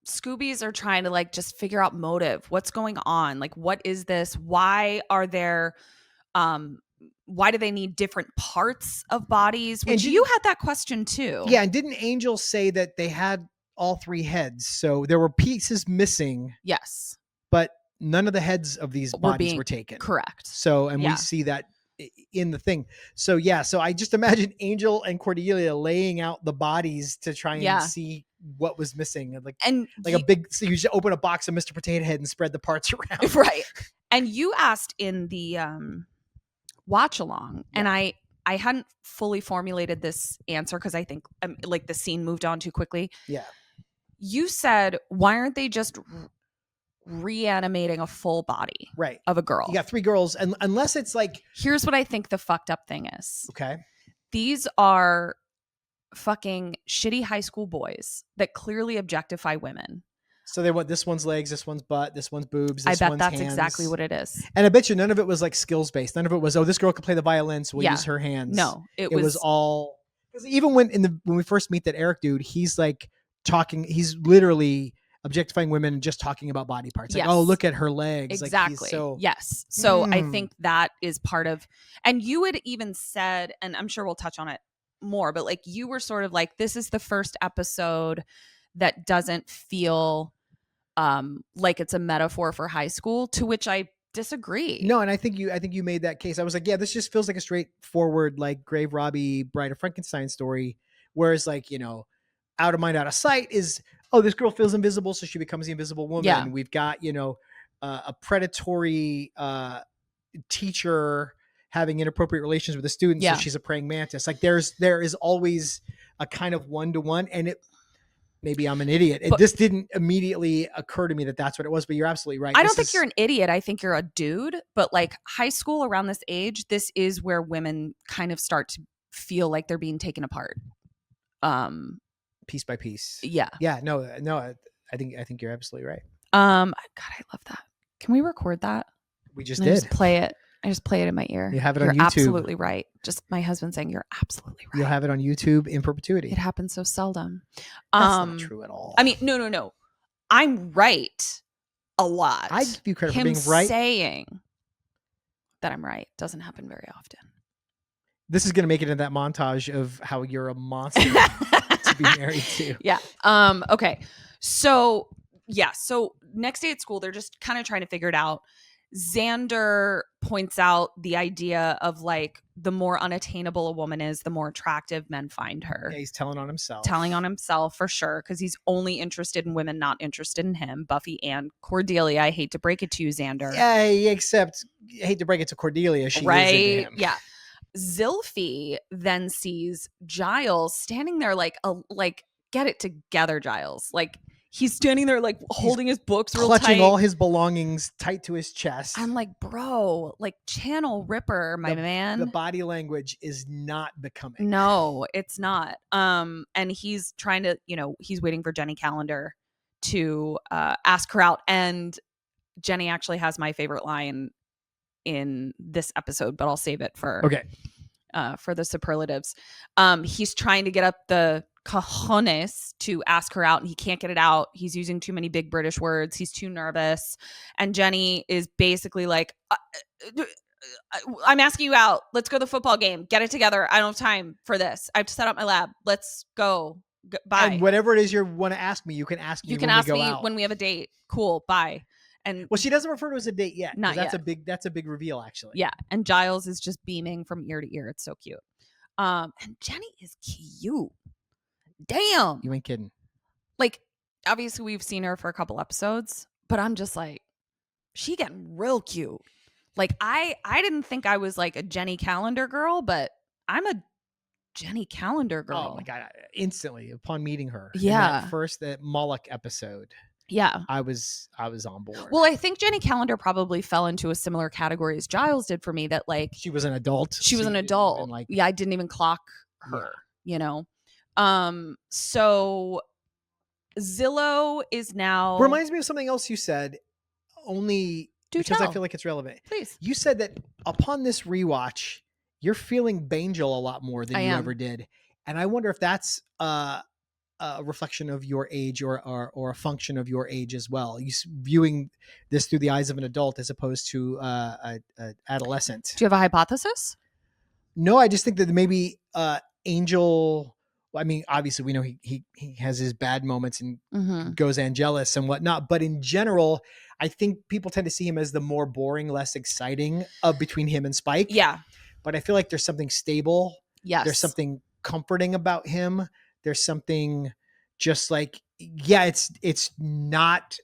Speaker 2: Scoobies are trying to like just figure out motive. What's going on? Like, what is this? Why are there why do they need different parts of bodies? Which you had that question too.
Speaker 1: Yeah, and didn't Angel say that they had all three heads? So there were pieces missing.
Speaker 2: Yes.
Speaker 1: But none of the heads of these bodies were taken.
Speaker 2: Correct.
Speaker 1: So, and we see that in the thing. So yeah, so I just imagine Angel and Cordelia laying out the bodies to try and see what was missing. And so you just open a box of Mr. Potato Head and spread the parts around.
Speaker 2: Right. And you asked in the watch along, and I hadn't fully formulated this answer because I think like the scene moved on too quickly.
Speaker 1: Yeah.
Speaker 2: You said, why aren't they just reanimating a full body of a girl?
Speaker 1: You got three girls, and unless it's like,
Speaker 2: here's what I think the fucked up thing is.
Speaker 1: Okay.
Speaker 2: These are fucking shitty high school boys that clearly objectify women.
Speaker 1: So they want this one's legs, this one's butt, this one's boobs, this
Speaker 2: I bet
Speaker 1: one's
Speaker 2: that's
Speaker 1: hands.
Speaker 2: exactly what it is.
Speaker 1: And I bet you none of it was like skills based. None of it was, oh, this girl can play the violin, so we'll use her hands.
Speaker 2: No,
Speaker 1: it was all, because even when we first meet that Eric dude, he's like talking, he's literally objectifying women and just talking about body parts. Like, oh, look at her legs.
Speaker 2: Exactly.
Speaker 1: Like
Speaker 2: yes. So I think that is part of, and you had even said, and I'm sure we'll touch on it more, but like you were sort of like, this is the first episode that doesn't feel like it's a metaphor for high school, to which I disagree.
Speaker 1: No, and I think you made that case. I was like, yeah, this just feels like a straightforward like Grave Robbie Bride of Frankenstein story, whereas like, out of mind, out of sight is, oh, this girl feels invisible, so she becomes the invisible woman.
Speaker 2: Yeah.
Speaker 1: We've got, a predatory teacher having inappropriate relations with a student, so she's a praying mantis. Like there is always a kind of one-to-one, and maybe I'm an idiot. This didn't immediately occur to me that that's what it was, but you're absolutely right.
Speaker 2: I don't think you're an idiot. I think you're a dude, but like high school around this age, this is where women kind of start to feel like they're being taken apart.
Speaker 1: Piece by piece.
Speaker 2: Yeah.
Speaker 1: Yeah. No, I think you're absolutely right.
Speaker 2: God, I love that. Can we record that?
Speaker 1: We just did.
Speaker 2: Just play it. I just play it in my ear.
Speaker 1: You have it
Speaker 2: You're
Speaker 1: on YouTube.
Speaker 2: Absolutely right. Just my husband saying you're absolutely right.
Speaker 1: You'll have it on YouTube in perpetuity.
Speaker 2: It happens so seldom.
Speaker 1: That's not true at all.
Speaker 2: I mean, no. I'm right a lot.
Speaker 1: I give you credit for being right.
Speaker 2: Saying that I'm right doesn't happen very often.
Speaker 1: This is going to make it into that montage of how you're a monster to be married to.
Speaker 2: Yeah. Okay. So next day at school, they're just kind of trying to figure it out. Xander points out the idea of like the more unattainable a woman is, the more attractive men find her.
Speaker 1: Yeah, he's telling on himself.
Speaker 2: Telling on himself for sure, because he's only interested in women not interested in him. Buffy and Cordelia. I hate to break it to you, Xander.
Speaker 1: Yeah, except I hate to break it to Cordelia. She is into him.
Speaker 2: Yeah. Zilphy then sees Giles standing there like get it together, Giles. Like he's standing there like holding his books real tight.
Speaker 1: Clutching all his belongings tight to his chest.
Speaker 2: I'm like, bro, like channel Ripper, my man.
Speaker 1: The body language is not becoming.
Speaker 2: No, it's not. And he's trying to, he's waiting for Jenny Calendar to ask her out. And Jenny actually has my favorite line in this episode, but I'll save it for the superlatives. He's trying to get up the cojones to ask her out, and he can't get it out. He's using too many big British words. He's too nervous. And Jenny is basically like, I'm asking you out. Let's go to the football game. Get it together. I don't have time for this. I have to set up my lab. Let's go. Bye.
Speaker 1: And whatever it is you want to ask me, you can ask me.
Speaker 2: You can ask me when we have a date. Cool. Bye. And
Speaker 1: well, she doesn't refer to it as a date yet.
Speaker 2: Not
Speaker 1: that's
Speaker 2: yet.
Speaker 1: That's a big reveal, actually.
Speaker 2: Yeah. And Giles is just beaming from ear to ear. It's so cute. And Jenny is cute. Damn.
Speaker 1: You ain't kidding.
Speaker 2: Like, obviously we've seen her for a couple episodes, but I'm just like, she getting real cute. Like I didn't think I was like a Jenny Calendar girl, but I'm a Jenny Calendar girl.
Speaker 1: Oh my God. Instantly upon meeting her.
Speaker 2: Yeah.
Speaker 1: In that Moloch episode.
Speaker 2: Yeah.
Speaker 1: I was on board.
Speaker 2: Well, I think Jenny Calendar probably fell into a similar category as Giles did for me, that like
Speaker 1: she was an adult.
Speaker 2: She was an adult.
Speaker 1: Like,
Speaker 2: yeah, I didn't even clock her, you know. So Zillow is now
Speaker 1: reminds me of something else you said, only because I feel like it's relevant.
Speaker 2: Please.
Speaker 1: You said that upon this rewatch, you're feeling Bangel a lot more than you ever did. And I wonder if that's a reflection of your age or a function of your age as well. You viewing this through the eyes of an adult as opposed to a adolescent.
Speaker 2: Do you have a hypothesis?
Speaker 1: No, I just think that maybe Angel. I mean, obviously, we know he has his bad moments and goes Angelus and whatnot. But in general, I think people tend to see him as the more boring, less exciting of between him and Spike.
Speaker 2: Yeah.
Speaker 1: But I feel like there's something stable.
Speaker 2: Yes.
Speaker 1: There's something comforting about him. There's something just like, it's not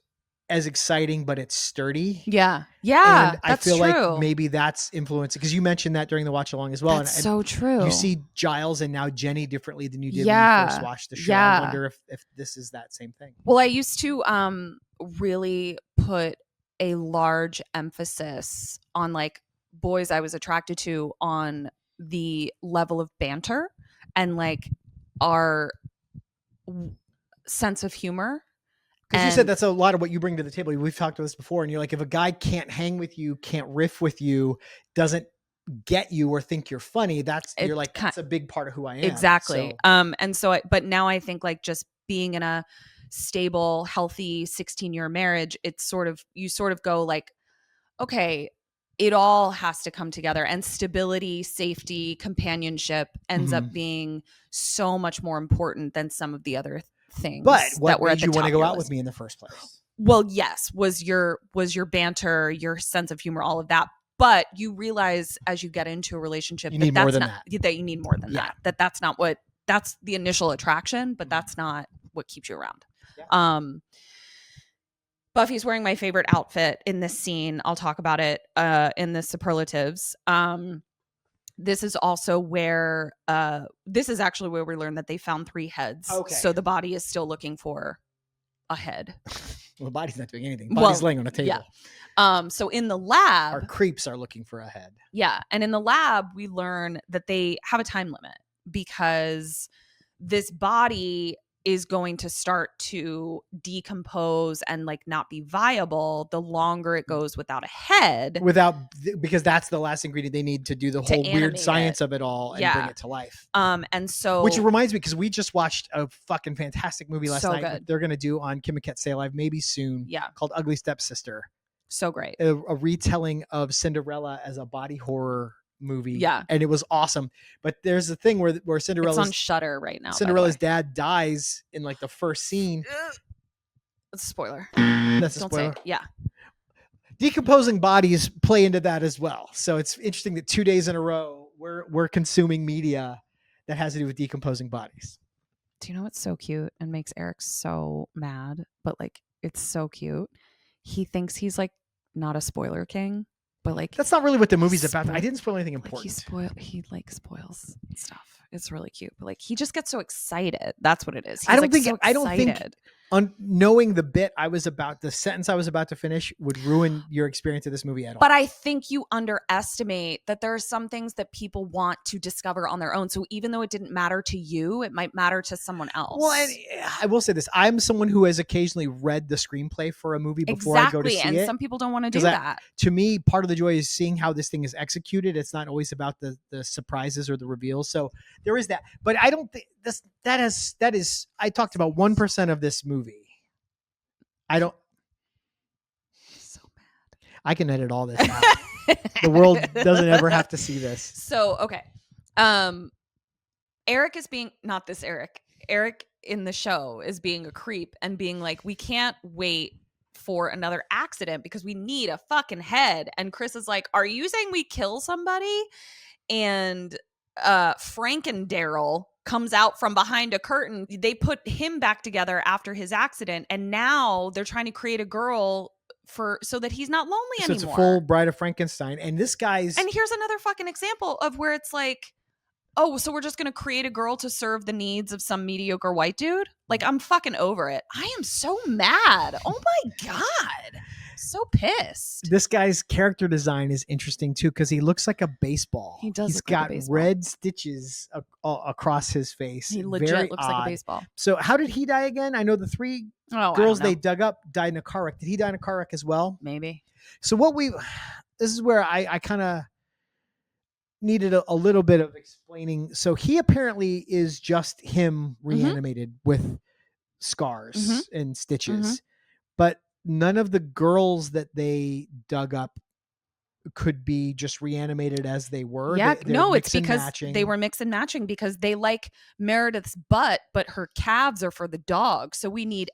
Speaker 1: as exciting, but it's sturdy.
Speaker 2: Yeah. Yeah.
Speaker 1: And I feel like maybe that's influencing, because you mentioned that during the watch along as well.
Speaker 2: That's so true.
Speaker 1: You see Giles and now Jenny differently than you did when you first watched the show. I wonder if this is that same thing.
Speaker 2: Well, I used to really put a large emphasis on like boys I was attracted to on the level of banter and like our sense of humor.
Speaker 1: Because you said that's a lot of what you bring to the table. We've talked about this before, and you're like, if a guy can't hang with you, can't riff with you, doesn't get you or think you're funny, that's a big part of who I am.
Speaker 2: Exactly. So. But now I think like just being in a stable, healthy 16-year marriage, you sort of go like, okay, it all has to come together, and stability, safety, companionship ends up being so much more important than some of the other things.
Speaker 1: But what
Speaker 2: that were
Speaker 1: made you want to go out with me in the first place?
Speaker 2: Well, yes, was your banter, your sense of humor, all of that. But you realize as you get into a relationship
Speaker 1: you need more than that.
Speaker 2: That you need more than that. That's not what, that's the initial attraction, but that's not what keeps you around. Yeah. Buffy's wearing my favorite outfit in this scene. I'll talk about it in the superlatives. This is also where this is actually where we learned that they found 3 heads. Okay. So the body is still looking for a head.
Speaker 1: Well, the body's not doing anything. The body's laying on a table.
Speaker 2: Yeah. So in the lab,
Speaker 1: our creeps are looking for a head.
Speaker 2: Yeah. And in the lab, we learn that they have a time limit because this body is going to start to decompose and like not be viable the longer it goes without a head.
Speaker 1: Because that's the last ingredient they need to do the whole weird science of it all and bring it to life.
Speaker 2: And so,
Speaker 1: which reminds me, because we just watched a fucking fantastic movie last night.
Speaker 2: Good.
Speaker 1: They're going to do on Kim and Ket Stay Alive maybe soon.
Speaker 2: Yeah.
Speaker 1: Called Ugly Stepsister.
Speaker 2: So great.
Speaker 1: A retelling of Cinderella as a body horror movie.
Speaker 2: Yeah.
Speaker 1: And it was awesome. But there's a thing where Cinderella's
Speaker 2: on Shudder right now.
Speaker 1: Cinderella's dad dies in like the first scene.
Speaker 2: That's a spoiler.
Speaker 1: That's a spoiler.
Speaker 2: Yeah.
Speaker 1: Decomposing bodies play into that as well. So it's interesting that 2 days in a row we're consuming media that has to do with decomposing bodies.
Speaker 2: Do you know what's so cute and makes Eric so mad? But like it's so cute. He thinks he's like not a spoiler king. But like
Speaker 1: that's not really what the movie's about. I didn't spoil anything important.
Speaker 2: He like spoils stuff. It's really cute. But like he just gets so excited. That's what it is. He's
Speaker 1: I don't
Speaker 2: like
Speaker 1: think knowing the sentence I was about to finish would ruin your experience of this movie at all.
Speaker 2: But I think you underestimate that there are some things that people want to discover on their own. So even though it didn't matter to you, it might matter to someone else.
Speaker 1: Well, and I will say this. I'm someone who has occasionally read the screenplay for a movie before I go to see it.
Speaker 2: And some people don't want to do that.
Speaker 1: To me, part of the joy is seeing how this thing is executed. It's not always about the surprises or the reveals. So there is that. But I don't think that is I talked about 1% of this movie. I don't.
Speaker 2: So bad.
Speaker 1: I can edit all this out. The world doesn't ever have to see this.
Speaker 2: So okay, Eric is being not this Eric. Eric in the show is being a creep and being like, we can't wait for another accident because we need a fucking head. And Chris is like, are you saying we kill somebody? And Frank and Darryl comes out from behind a curtain. They put him back together after his accident, and now they're trying to create a girl so that he's not lonely
Speaker 1: So
Speaker 2: anymore.
Speaker 1: it's a full Bride of Frankenstein. And this guy's...
Speaker 2: And here's another fucking example of where it's like, oh, so we're just going to create a girl to serve the needs of some mediocre white dude? Like, I'm fucking over it. I am so mad. Oh my God. So pissed.
Speaker 1: This guy's character design is interesting too, because he looks like a baseball.
Speaker 2: He does
Speaker 1: He's
Speaker 2: look like a
Speaker 1: got
Speaker 2: baseball.
Speaker 1: red stitches across his face.
Speaker 2: He legit
Speaker 1: Very
Speaker 2: looks
Speaker 1: odd.
Speaker 2: like a baseball.
Speaker 1: So how did he die again? I know the three girls they dug up died in a car wreck. Did he die in a car wreck as well?
Speaker 2: Maybe.
Speaker 1: So this is where I kind of needed a little bit of explaining. So he apparently is just him reanimated with scars and stitches, but none of the girls that they dug up could be just reanimated as they were.
Speaker 2: Yeah, no, it's
Speaker 1: mix and
Speaker 2: because
Speaker 1: matching.
Speaker 2: they were mix and matching because they like Meredith's butt, but her calves are for the dog. So we need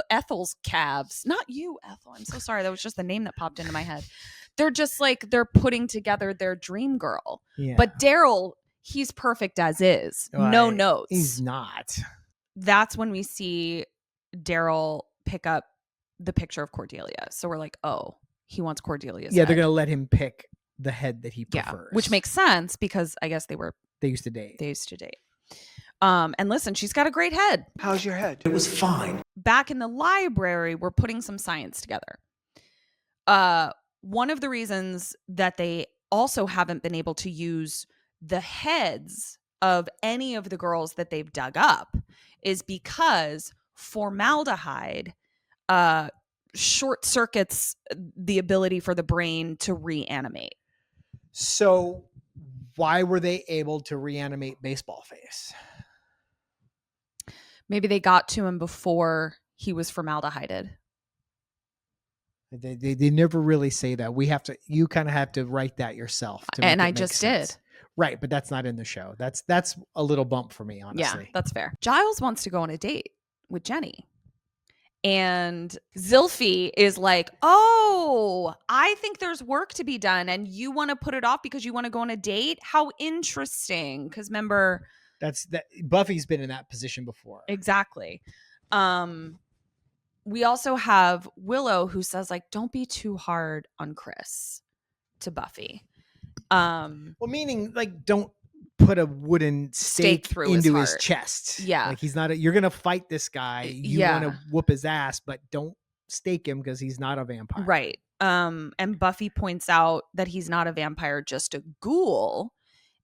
Speaker 2: Ethel's calves. Not you, Ethel. I'm so sorry. That was just the name that popped into my head. They're just like, they're putting together their dream girl.
Speaker 1: Yeah.
Speaker 2: But Darryl, he's perfect as is. No notes.
Speaker 1: He's not.
Speaker 2: That's when we see Darryl pick up the picture of Cordelia. So we're like, oh, he wants Cordelia's
Speaker 1: Yeah,
Speaker 2: head.
Speaker 1: they're going to let him pick the head that he prefers.
Speaker 2: Yeah, which makes sense because I guess they
Speaker 1: used to date.
Speaker 2: And listen, she's got a great head.
Speaker 3: How's your head? It was fine.
Speaker 2: Back in the library, we're putting some science together. One of the reasons that they also haven't been able to use the heads of any of the girls that they've dug up is because formaldehyde short circuits the ability for the brain to reanimate.
Speaker 1: So why were they able to reanimate Baseball Face?
Speaker 2: Maybe they got to him before he was formaldehyded.
Speaker 1: They never really say that. You kind of have to write that yourself.
Speaker 2: And I just did.
Speaker 1: Right, but that's not in the show. That's a little bump for me, honestly.
Speaker 2: Yeah, that's fair. Giles wants to go on a date with Jenny. And Zilphy is like, oh, I think there's work to be done and you want to put it off because you want to go on a date? How interesting. Because remember,
Speaker 1: Buffy's been in that position before.
Speaker 2: Exactly. We also have Willow who says, like, don't be too hard on Chris to Buffy.
Speaker 1: Well, meaning like don't put a wooden stake
Speaker 2: through
Speaker 1: into
Speaker 2: his
Speaker 1: his chest.
Speaker 2: Yeah.
Speaker 1: Like he's not you're gonna fight this guy. You want to whoop his ass, but don't stake him because he's not a vampire.
Speaker 2: Right. And Buffy points out that he's not a vampire, just a ghoul.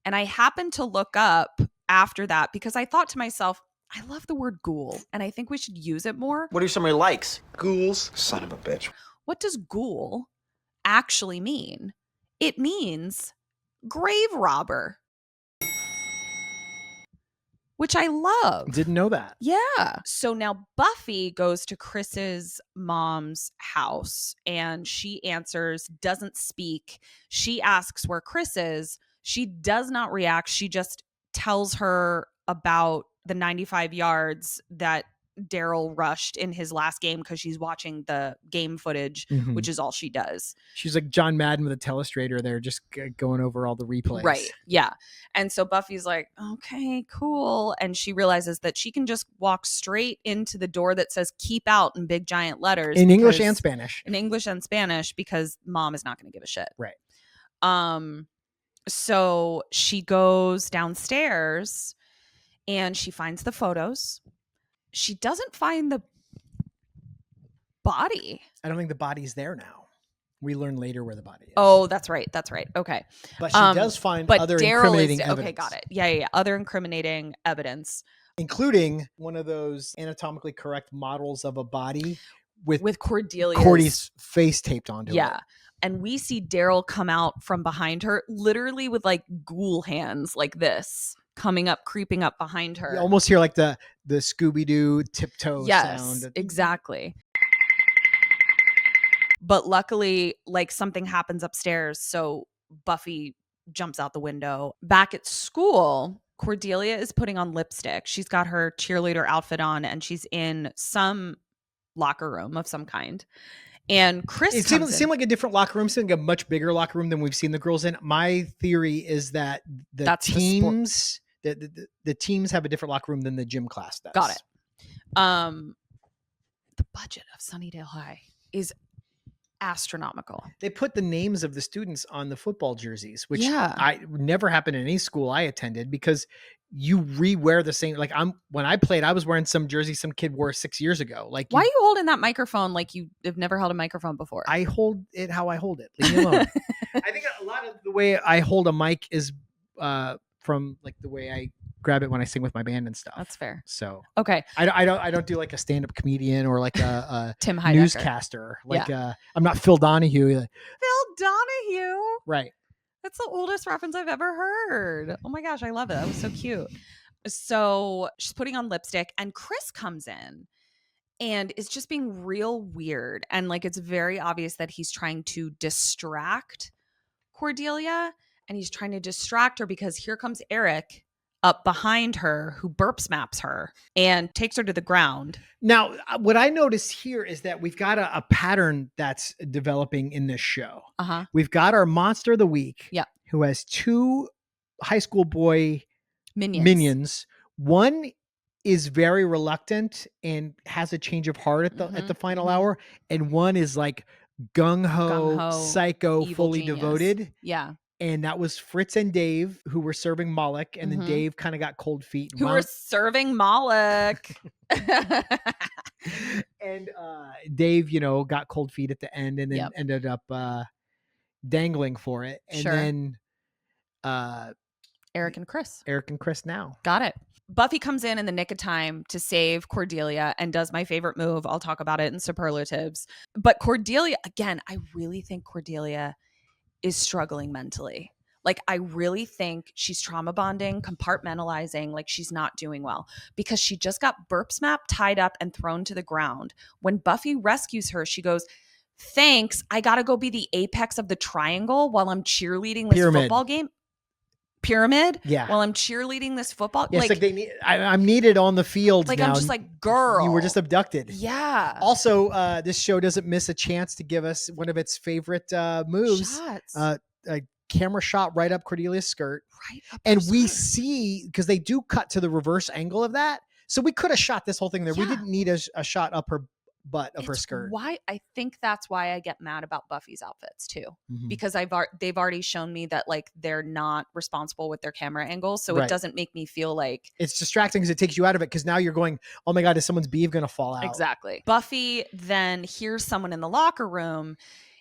Speaker 2: And I happened to look up after that because I thought to myself, I love the word ghoul and I think we should use it more.
Speaker 3: What are some of your likes? Ghouls. Son of a bitch.
Speaker 2: What does ghoul actually mean? It means grave robber. Which I love.
Speaker 1: Didn't know that.
Speaker 2: Yeah. So now Buffy goes to Chris's mom's house and she answers, doesn't speak. She asks where Chris is. She does not react. She just tells her about the 95 yards that Darryl rushed in his last game because she's watching the game footage, which is all she does.
Speaker 1: She's like John Madden with a telestrator there, just going over all the replays.
Speaker 2: Right. Yeah. And so Buffy's like, okay, cool. And she realizes that she can just walk straight into the door that says keep out in big giant letters.
Speaker 1: In English and Spanish.
Speaker 2: In English and Spanish because mom is not going to give a shit.
Speaker 1: Right.
Speaker 2: So she goes downstairs and she finds the photos. She doesn't find the body.
Speaker 1: I don't think the body's there now. We learn later where the body is.
Speaker 2: Oh, that's right. That's right. Okay.
Speaker 1: But she does find other incriminating evidence.
Speaker 2: Okay, got it. Yeah. Other incriminating evidence.
Speaker 1: Including one of those anatomically correct models of a body with
Speaker 2: Cordelia's
Speaker 1: face taped onto it.
Speaker 2: Yeah. And we see Darryl come out from behind her, literally with like ghoul hands like this. Coming up, creeping up behind her.
Speaker 1: You almost hear like the Scooby-Doo tiptoe sound.
Speaker 2: Yes, exactly. But luckily, like something happens upstairs, so Buffy jumps out the window. Back at school, Cordelia is putting on lipstick. She's got her cheerleader outfit on, and she's in some locker room of some kind. And Chris
Speaker 1: seemed like a different locker room, seemed like a much bigger locker room than we've seen the girls in. My theory is that the teams have a different locker room than the gym class does.
Speaker 2: Got it. The budget of Sunnydale High is astronomical.
Speaker 1: They put the names of the students on the football jerseys, which
Speaker 2: Yeah.
Speaker 1: I never happened in any school I attended, because you re-wear the same. Like when I played, I was wearing some jersey some kid wore 6 years ago. Like,
Speaker 2: Why are you holding that microphone like you have never held a microphone before?
Speaker 1: I hold it how I hold it. Leave me alone. I think a lot of the way I hold a mic is from like the way I grab it when I sing with my band and stuff.
Speaker 2: That's fair.
Speaker 1: So
Speaker 2: Okay.
Speaker 1: I don't do like a stand-up comedian or like a
Speaker 2: Tim Heidecker.
Speaker 1: newscaster. Like I'm not Phil Donahue.
Speaker 2: Phil Donahue.
Speaker 1: Right.
Speaker 2: That's the oldest reference I've ever heard. Oh my gosh, I love it. That was so cute. So she's putting on lipstick and Chris comes in and is just being real weird. And like, it's very obvious that he's trying to distract Cordelia, and he's trying to distract her because here comes Arik up behind her, who burp smaps her and takes her to the ground.
Speaker 1: Now, what I noticed here is that we've got a pattern that's developing in this show.
Speaker 2: Uh-huh.
Speaker 1: We've got our monster of the week,
Speaker 2: Yep.
Speaker 1: who has 2 high school boy minions. One is very reluctant and has a change of heart at the final hour, and one is like gung-ho, psycho, fully
Speaker 2: genius.
Speaker 1: Devoted.
Speaker 2: Yeah.
Speaker 1: And that was Fritz and Dave, who were serving Moloch, and then Dave kind of got cold feet.
Speaker 2: Who were serving Moloch.
Speaker 1: And Dave, got cold feet at the end, and then ended up dangling for it. And then
Speaker 2: Arik and Chris
Speaker 1: now.
Speaker 2: got it. Buffy comes in the nick of time to save Cordelia and does my favorite move. I'll talk about it in superlatives. But Cordelia, again, I really think Cordelia is struggling mentally. Like, I really think she's trauma bonding, compartmentalizing, like she's not doing well because she just got burp smapped, tied up, and thrown to the ground. When Buffy rescues her, she goes, "Thanks, I gotta go be the apex of the triangle while I'm cheerleading this football game." Pyramid?
Speaker 1: Yeah.
Speaker 2: While I'm cheerleading this football.
Speaker 1: Yes, like they need, I'm needed on the field.
Speaker 2: Like
Speaker 1: now.
Speaker 2: I'm just like, girl.
Speaker 1: You were just abducted.
Speaker 2: Yeah.
Speaker 1: Also, this show doesn't miss a chance to give us one of its favorite moves.
Speaker 2: Shots.
Speaker 1: A camera shot right up Cordelia's skirt.
Speaker 2: Right up
Speaker 1: and
Speaker 2: her
Speaker 1: we
Speaker 2: skirt.
Speaker 1: see, because they do cut to the reverse angle of that. So we could have shot this whole thing there. We didn't need a shot up her butt of her skirt.
Speaker 2: Why I think that's why I get mad about Buffy's outfits too,
Speaker 1: Mhm.
Speaker 2: because they've already shown me that like they're not responsible with their camera angles, so
Speaker 1: Right.
Speaker 2: it doesn't make me feel like
Speaker 1: It's distracting because it takes you out of it, because now you're going, oh my God, is someone's beeve going to fall out?
Speaker 2: exactly. Buffy then hears someone in the locker room.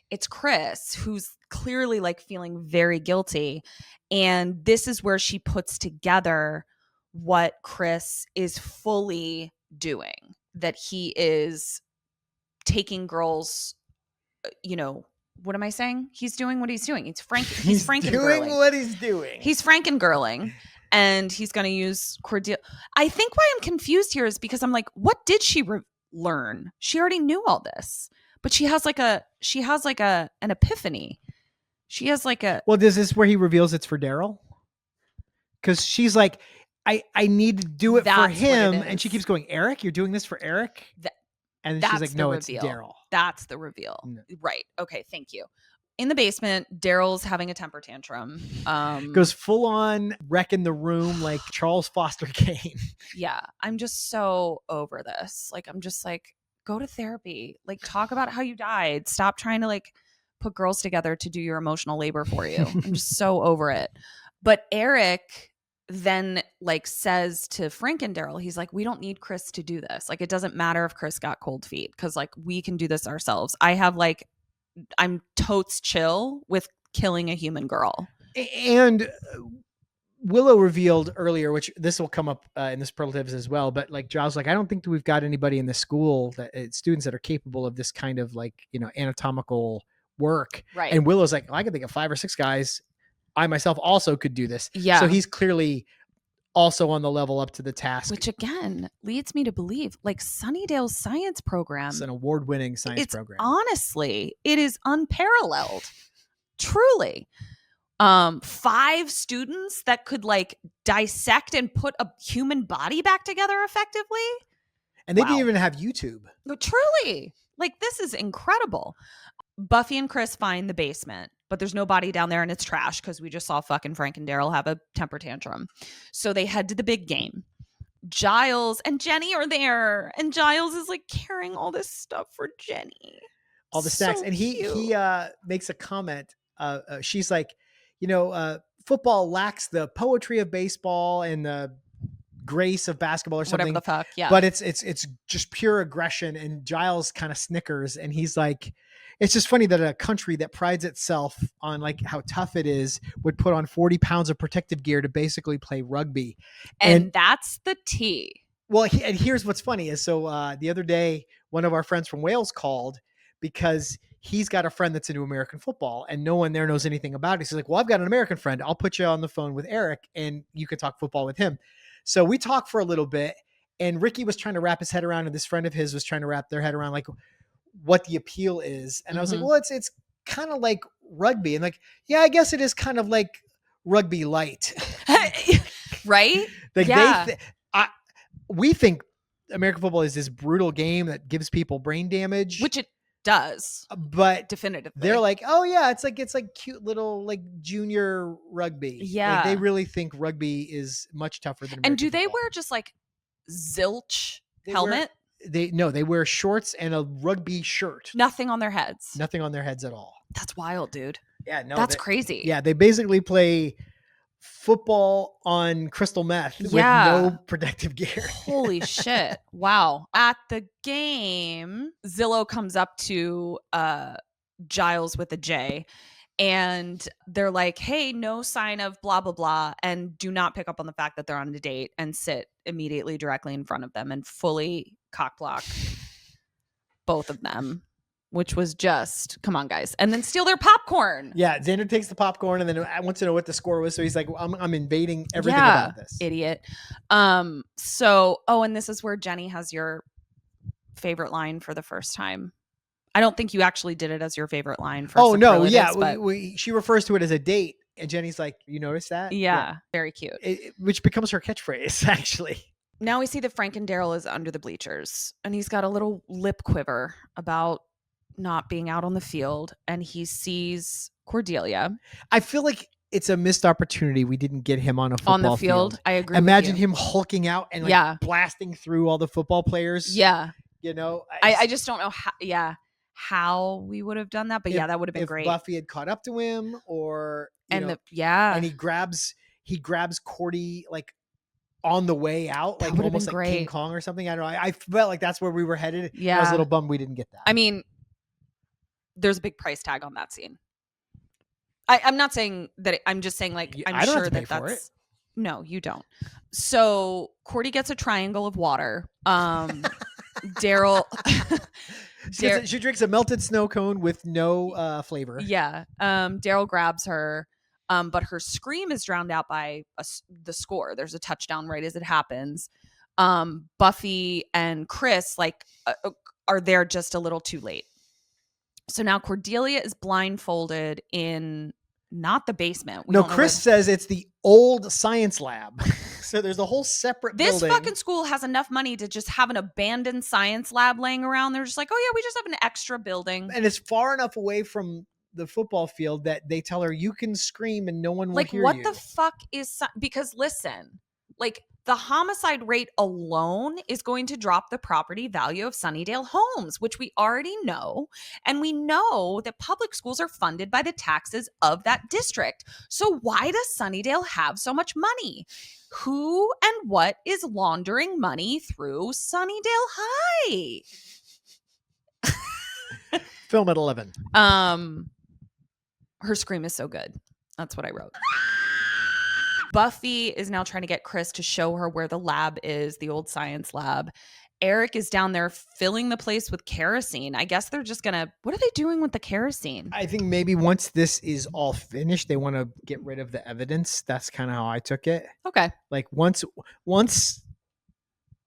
Speaker 2: It's Chris, who's clearly like feeling very guilty, and this is where she puts together what Chris is fully doing, that he is taking girls, what am I saying? He's doing what he's doing. He's
Speaker 1: He's doing what he's doing.
Speaker 2: He's Frankengirling, and he's going to use Cordelia. I think why I'm confused here is because I'm like, what did she learn? She already knew all this, but she has like an epiphany. She has like a.
Speaker 1: Well, is this where he reveals it's for Darryl? Because she's like, I need to do it for
Speaker 2: That's what
Speaker 1: him,
Speaker 2: it
Speaker 1: and she
Speaker 2: is.
Speaker 1: keeps going, Arik, you're doing this for Arik? And she's
Speaker 2: That's
Speaker 1: like,
Speaker 2: the
Speaker 1: no, it's
Speaker 2: reveal.
Speaker 1: Darryl.
Speaker 2: That's the reveal.
Speaker 1: No.
Speaker 2: Right. Okay. Thank you. In the basement, Darryl's having a temper tantrum.
Speaker 1: Goes full on wrecking the room like Charles Foster Kane.
Speaker 2: Yeah. I'm just so over this. Like, I'm just like, go to therapy. Like, talk about how you died. Stop trying to like put girls together to do your emotional labor for you. I'm just so over it. But Arik then like says to Frank and Darryl, he's like, we don't need Chris to do this. Like, it doesn't matter if Chris got cold feet, because like we can do this ourselves. I'm totes chill with killing a human girl.
Speaker 1: And Willow revealed earlier, which this will come up in the superlatives as well, but like Giles, like, I don't think that we've got anybody in the school that students that are capable of this kind of like, anatomical work.
Speaker 2: Right.
Speaker 1: And Willow's like, well, I can think of 5 or 6 guys. I myself also could do this.
Speaker 2: Yeah.
Speaker 1: So he's clearly also on the level up to the task.
Speaker 2: Which again leads me to believe like Sunnydale's science program.
Speaker 1: It's an award-winning science program.
Speaker 2: Honestly, it is unparalleled. Truly. 5 students that could like dissect and put a human body back together effectively.
Speaker 1: And they
Speaker 2: Wow.
Speaker 1: didn't even have YouTube.
Speaker 2: No, truly. Like, this is incredible. Buffy and Chris find the basement, but there's no body down there and it's trash because we just saw fucking Frank and Darryl have a temper tantrum. So they head to the big game. Giles and Jenny are there, and Giles is like carrying all this stuff for Jenny.
Speaker 1: all the snacks.
Speaker 2: So
Speaker 1: And he
Speaker 2: cute.
Speaker 1: makes a comment. She's like, football lacks the poetry of baseball and the grace of basketball or something.
Speaker 2: Whatever the fuck, yeah.
Speaker 1: But it's just pure aggression. And Giles kind of snickers, and he's like, it's just funny that a country that prides itself on like how tough it is would put on 40 pounds of protective gear to basically play rugby.
Speaker 2: And that's the tea.
Speaker 1: Well, and here's what's funny is the other day, one of our friends from Wales called because he's got a friend that's into American football and no one there knows anything about it. He's like, well, I've got an American friend. I'll put you on the phone with Eric and you can talk football with him. So we talked for a little bit and Ricky was trying to wrap his head around and this friend of his was trying to wrap their head around like what the appeal is. And I was like, well, it's kind of like rugby. And like, yeah, I guess it is kind of like rugby light.
Speaker 2: Right?
Speaker 1: Like
Speaker 2: yeah.
Speaker 1: We think American football is this brutal game that gives people brain damage,
Speaker 2: Which it does,
Speaker 1: but
Speaker 2: definitively.
Speaker 1: They're like, oh yeah, it's like cute little like junior rugby.
Speaker 2: Yeah,
Speaker 1: like, they really think rugby is much tougher than American
Speaker 2: And do they
Speaker 1: football.
Speaker 2: wear just like zilch helmet?
Speaker 1: They wear shorts and a rugby shirt.
Speaker 2: Nothing on their heads.
Speaker 1: Nothing on their heads at all.
Speaker 2: That's wild, dude.
Speaker 1: Yeah, no,
Speaker 2: that's crazy.
Speaker 1: Yeah, they basically play football on crystal meth with no protective gear.
Speaker 2: Holy shit. Wow. At the game, Zillow comes up to Giles with a J and they're like, hey, no sign of blah, blah, blah. And do not pick up on the fact that they're on a date and sit immediately directly in front of them and fully cock block both of them. Which was just, come on, guys. And then steal their popcorn.
Speaker 1: Yeah, Xander takes the popcorn and then I want to know what the score was. So he's like, I'm invading everything about this.
Speaker 2: Idiot. And this is where Jenny has your favorite line for the first time. I don't think you actually did it as your favorite line for Superlatives,
Speaker 1: yeah. She refers to it as a date. And Jenny's like, you notice that?
Speaker 2: Yeah. Very cute.
Speaker 1: Which becomes her catchphrase, actually.
Speaker 2: Now we see that Frank and Darryl is under the bleachers. And he's got a little lip quiver about not being out on the field, and he sees Cordelia.
Speaker 1: I feel like it's a missed opportunity we didn't get him on a football
Speaker 2: on the field. I agree.
Speaker 1: Imagine him hulking out and blasting through all the football players.
Speaker 2: Yeah,
Speaker 1: I
Speaker 2: just don't know how we would have done that, but that would have been
Speaker 1: if
Speaker 2: great.
Speaker 1: Buffy had caught up to him, or
Speaker 2: and
Speaker 1: he grabs Cordy like on the way out, like almost like King Kong or something. I don't know. I felt like that's where we were headed.
Speaker 2: Yeah,
Speaker 1: I was a little bummed we didn't get that.
Speaker 2: I mean, there's a big price tag on that scene. I'm not saying that. I'm just saying, like, I'm sure that that's. No, you don't. So Cordy gets a triangle of water. Daryl.
Speaker 1: She drinks a melted snow cone with no flavor.
Speaker 2: Yeah. Daryl grabs her, but her scream is drowned out by the score. There's a touchdown right as it happens. Buffy and Chris are there just a little too late. So now Cordelia is blindfolded in not the basement.
Speaker 1: Chris says it's the old science lab. So there's a whole separate building.
Speaker 2: This fucking school has enough money to just have an abandoned science lab laying around. They're just like, oh yeah, we just have an extra building.
Speaker 1: And it's far enough away from the football field that they tell her you can scream and no one will hear you.
Speaker 2: Like, what the fuck is... Because listen, like, the homicide rate alone is going to drop the property value of Sunnydale homes, which we already know. And we know that public schools are funded by the taxes of that district. So why does Sunnydale have so much money? Who and what is laundering money through Sunnydale High?
Speaker 1: Film at 11.
Speaker 2: Her scream is so good. That's what I wrote. Buffy is now trying to get Chris to show her where the lab is, the old science lab. Eric is down there filling the place with kerosene. I guess they're just gonna... What are they doing with the kerosene?
Speaker 1: I think maybe once this is all finished, they want to get rid of the evidence. That's kind of how I took it.
Speaker 2: Okay.
Speaker 1: Like once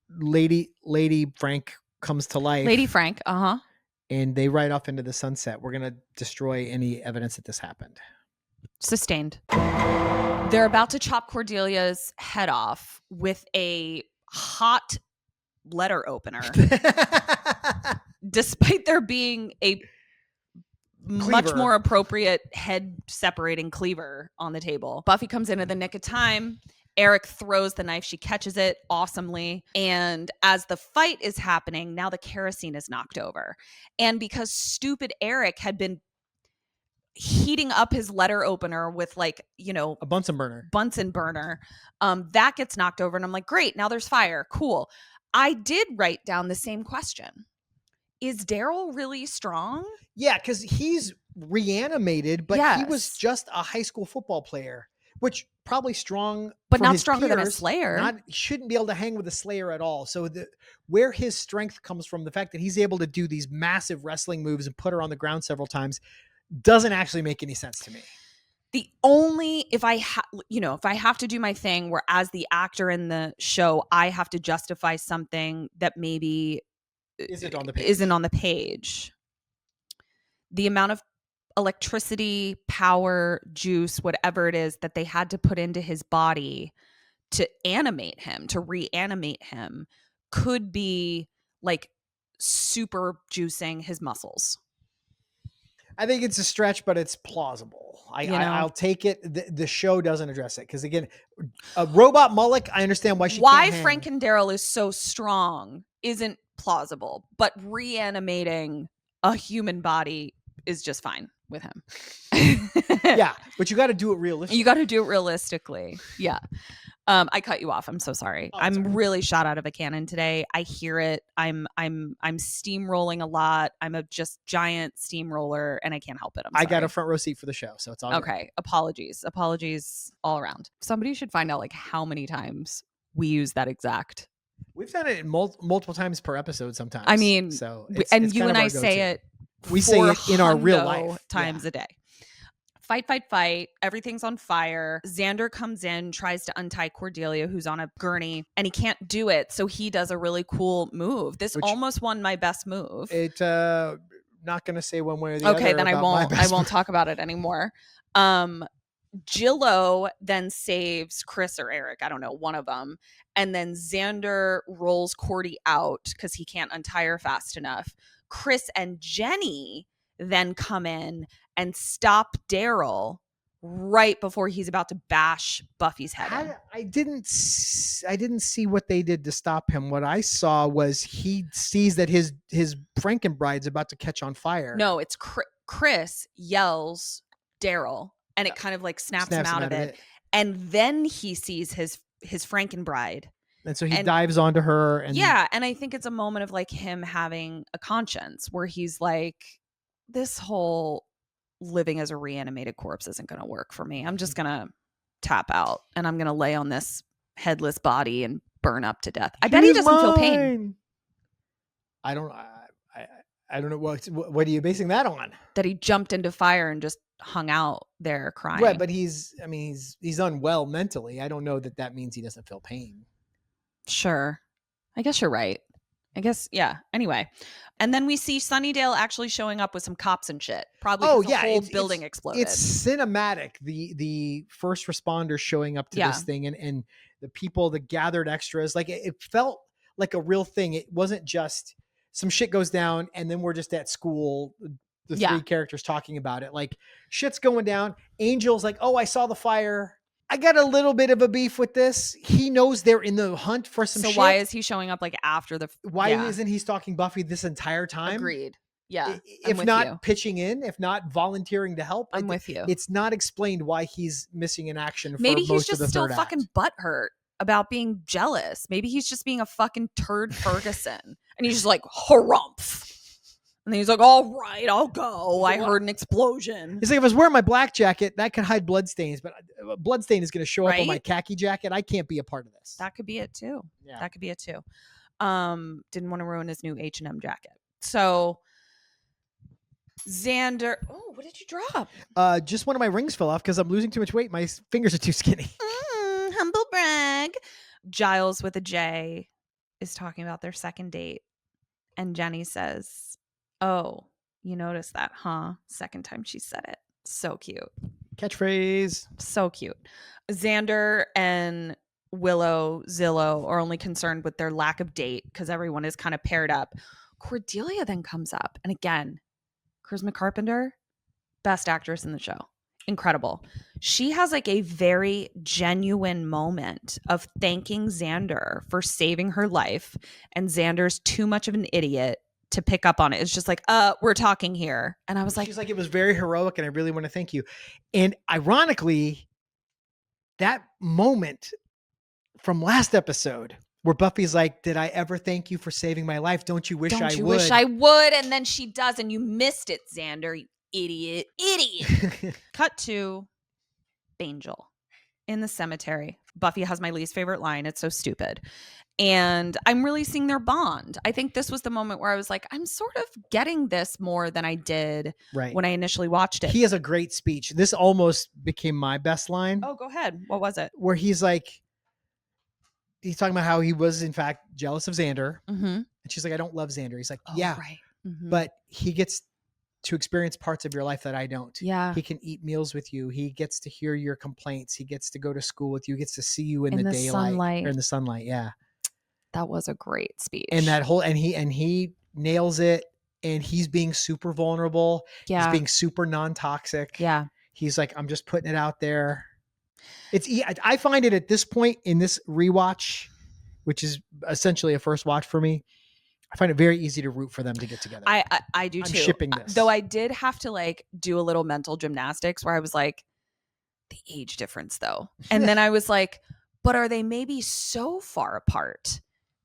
Speaker 1: Lady Frank comes to life.
Speaker 2: Lady Frank,
Speaker 1: and they ride off into the sunset, we're gonna destroy any evidence that this happened.
Speaker 2: Sustained. They're about to chop Cordelia's head off with a hot letter opener. Despite there being a much more appropriate head separating cleaver on the table. Buffy comes in at the nick of time Arik throws the knife. She catches it awesomely. And as the fight is happening, now the kerosene is knocked over. And because stupid Arik had been heating up his letter opener with like,
Speaker 1: a Bunsen burner,
Speaker 2: that gets knocked over. And I'm like, great, now there's fire. Cool. I did write down the same question. Is Darryl really strong?
Speaker 1: Yeah, because he's reanimated, but he was just a high school football player, which probably strong,
Speaker 2: but
Speaker 1: for
Speaker 2: not
Speaker 1: his
Speaker 2: stronger than a
Speaker 1: peers,
Speaker 2: Slayer.
Speaker 1: Shouldn't be able to hang with a Slayer at all. So where his strength comes from, the fact that he's able to do these massive wrestling moves and put her on the ground several times, doesn't actually make any sense to me.
Speaker 2: The only, if I have to do my thing where as the actor in the show, I have to justify something that maybe isn't on the page. The amount of electricity, power, juice, whatever it is that they had to put into his body to animate him, to reanimate him, could be like super juicing his muscles.
Speaker 1: I think it's a stretch, but it's plausible. I'll take it. The show doesn't address it because, again, a robot Mullock, I understand why she can't hang.
Speaker 2: Frank and Darryl is so strong isn't plausible, but reanimating a human body is just fine with him.
Speaker 1: Yeah, but you got to do it realistically.
Speaker 2: Yeah. I cut you off. I'm so sorry. I'm really shot out of a cannon today. I hear it. I'm steamrolling a lot. I'm a just giant steamroller and I can't help it.
Speaker 1: I got a front row seat for the show, so it's all
Speaker 2: okay. Good. Apologies all around. Somebody should find out like how many times we use that exact.
Speaker 1: We've done it multiple times per episode sometimes.
Speaker 2: I mean,
Speaker 1: so
Speaker 2: it's you and I say it.
Speaker 1: We say it in our real life
Speaker 2: times a day. Fight. Everything's on fire. Xander comes in, tries to untie Cordelia, who's on a gurney, and he can't do it. So he does a really cool move. Which almost won my best move.
Speaker 1: Not going to say one way or the other.
Speaker 2: Okay, then I won't talk about it anymore. Jillo then saves Chris or Arik. I don't know, one of them. And then Xander rolls Cordy out because he can't untie her fast enough. Chris and Jenny then come in and stop Darryl right before he's about to bash Buffy's head in.
Speaker 1: I didn't see what they did to stop him. What I saw was he sees that his Frankenbride's about to catch on fire.
Speaker 2: No, it's Chris yells Darryl and it kind of like snaps him out of it. And then he sees his Frankenbride.
Speaker 1: And so he dives onto her. And
Speaker 2: and I think it's a moment of like him having a conscience where he's like, this whole living as a reanimated corpse isn't going to work for me. I'm just going to tap out and I'm going to lay on this headless body and burn up to death. I bet he doesn't feel pain.
Speaker 1: I don't know. What are you basing that on?
Speaker 2: That he jumped into fire and just hung out there crying.
Speaker 1: Right, but he's unwell mentally. I don't know that means he doesn't feel pain.
Speaker 2: Sure. I guess you're right. I guess, yeah. Anyway. And then we see Sunnydale actually showing up with some cops and shit. Probably the whole building exploded.
Speaker 1: It's cinematic. The first responders showing up to this thing and the people, the gathered extras. Like it felt like a real thing. It wasn't just some shit goes down and then we're just at school, the three characters talking about it. Like shit's going down. Angel's like, oh, I saw the fire. I got a little bit of a beef with this. He knows they're in the hunt for some shit.
Speaker 2: So why is he showing up like after the...
Speaker 1: Why isn't he stalking Buffy this entire time?
Speaker 2: Agreed. Yeah.
Speaker 1: If not pitching in, if not volunteering to help.
Speaker 2: I'm with you.
Speaker 1: It's not explained why he's missing in action for
Speaker 2: Maybe
Speaker 1: most of the third act.
Speaker 2: Maybe he's just still fucking butthurt about being jealous. Maybe he's just being a fucking turd Ferguson. And he's just like, harumph. And then he's like, all right, I'll go. I heard an explosion.
Speaker 1: He's like, if I was wearing my black jacket, that could hide bloodstains. But a bloodstain is going to show up on my khaki jacket. I can't be a part of this.
Speaker 2: That could be it too.
Speaker 1: Yeah.
Speaker 2: That could be it too. Didn't want to ruin his new H&M jacket. So Xander. Oh, what did you drop?
Speaker 1: Just one of my rings fell off because I'm losing too much weight. My fingers are too skinny.
Speaker 2: Humble brag. Giles with a J is talking about their second date. And Jenny says, oh, you noticed that, huh? Second time she said it. So cute.
Speaker 1: Catchphrase.
Speaker 2: So cute. Xander and Zillow are only concerned with their lack of date because everyone is kind of paired up. Cordelia then comes up. And again, Charisma Carpenter, best actress in the show. incredible. She has like a very genuine moment of thanking Xander for saving her life, and Xander's too much of an idiot to pick up on it. It's just like, we're talking here. And I was like,
Speaker 1: she's like, it was very heroic and I really want to thank you. And ironically, that moment from last episode where Buffy's like, did I ever thank you for saving my life? Don't you wish I would?
Speaker 2: Wish I would? And then she does, and you missed it, Xander, you idiot. Cut to Angel in the cemetery. Buffy has my least favorite line. It's so stupid. And I'm really seeing their bond. I think this was the moment where I was like, I'm sort of getting this more than I did when I initially watched it.
Speaker 1: He has a great speech. This almost became my best line.
Speaker 2: Oh, go ahead. What was it?
Speaker 1: Where he's like, he's talking about how he was in fact jealous of Xander.
Speaker 2: Mm-hmm.
Speaker 1: And she's like, I don't love Xander. He's like,
Speaker 2: right. Mm-hmm.
Speaker 1: But he gets to experience parts of your life that I don't.
Speaker 2: Yeah.
Speaker 1: He can eat meals with you. He gets to hear your complaints. He gets to go to school with you. He gets to see you in the daylight
Speaker 2: sunlight.
Speaker 1: or in the sunlight. Yeah.
Speaker 2: That was a great speech.
Speaker 1: And that whole, and he nails it, and he's being super vulnerable.
Speaker 2: Yeah.
Speaker 1: He's being super non-toxic.
Speaker 2: Yeah.
Speaker 1: He's like, I'm just putting it out there. I find it at this point in this rewatch, which is essentially a first watch for me, I find it very easy to root for them to get together.
Speaker 2: I do too.
Speaker 1: I'm shipping this.
Speaker 2: Though I did have to like do a little mental gymnastics where I was like, the age difference though. And then I was like, but are they maybe so far apart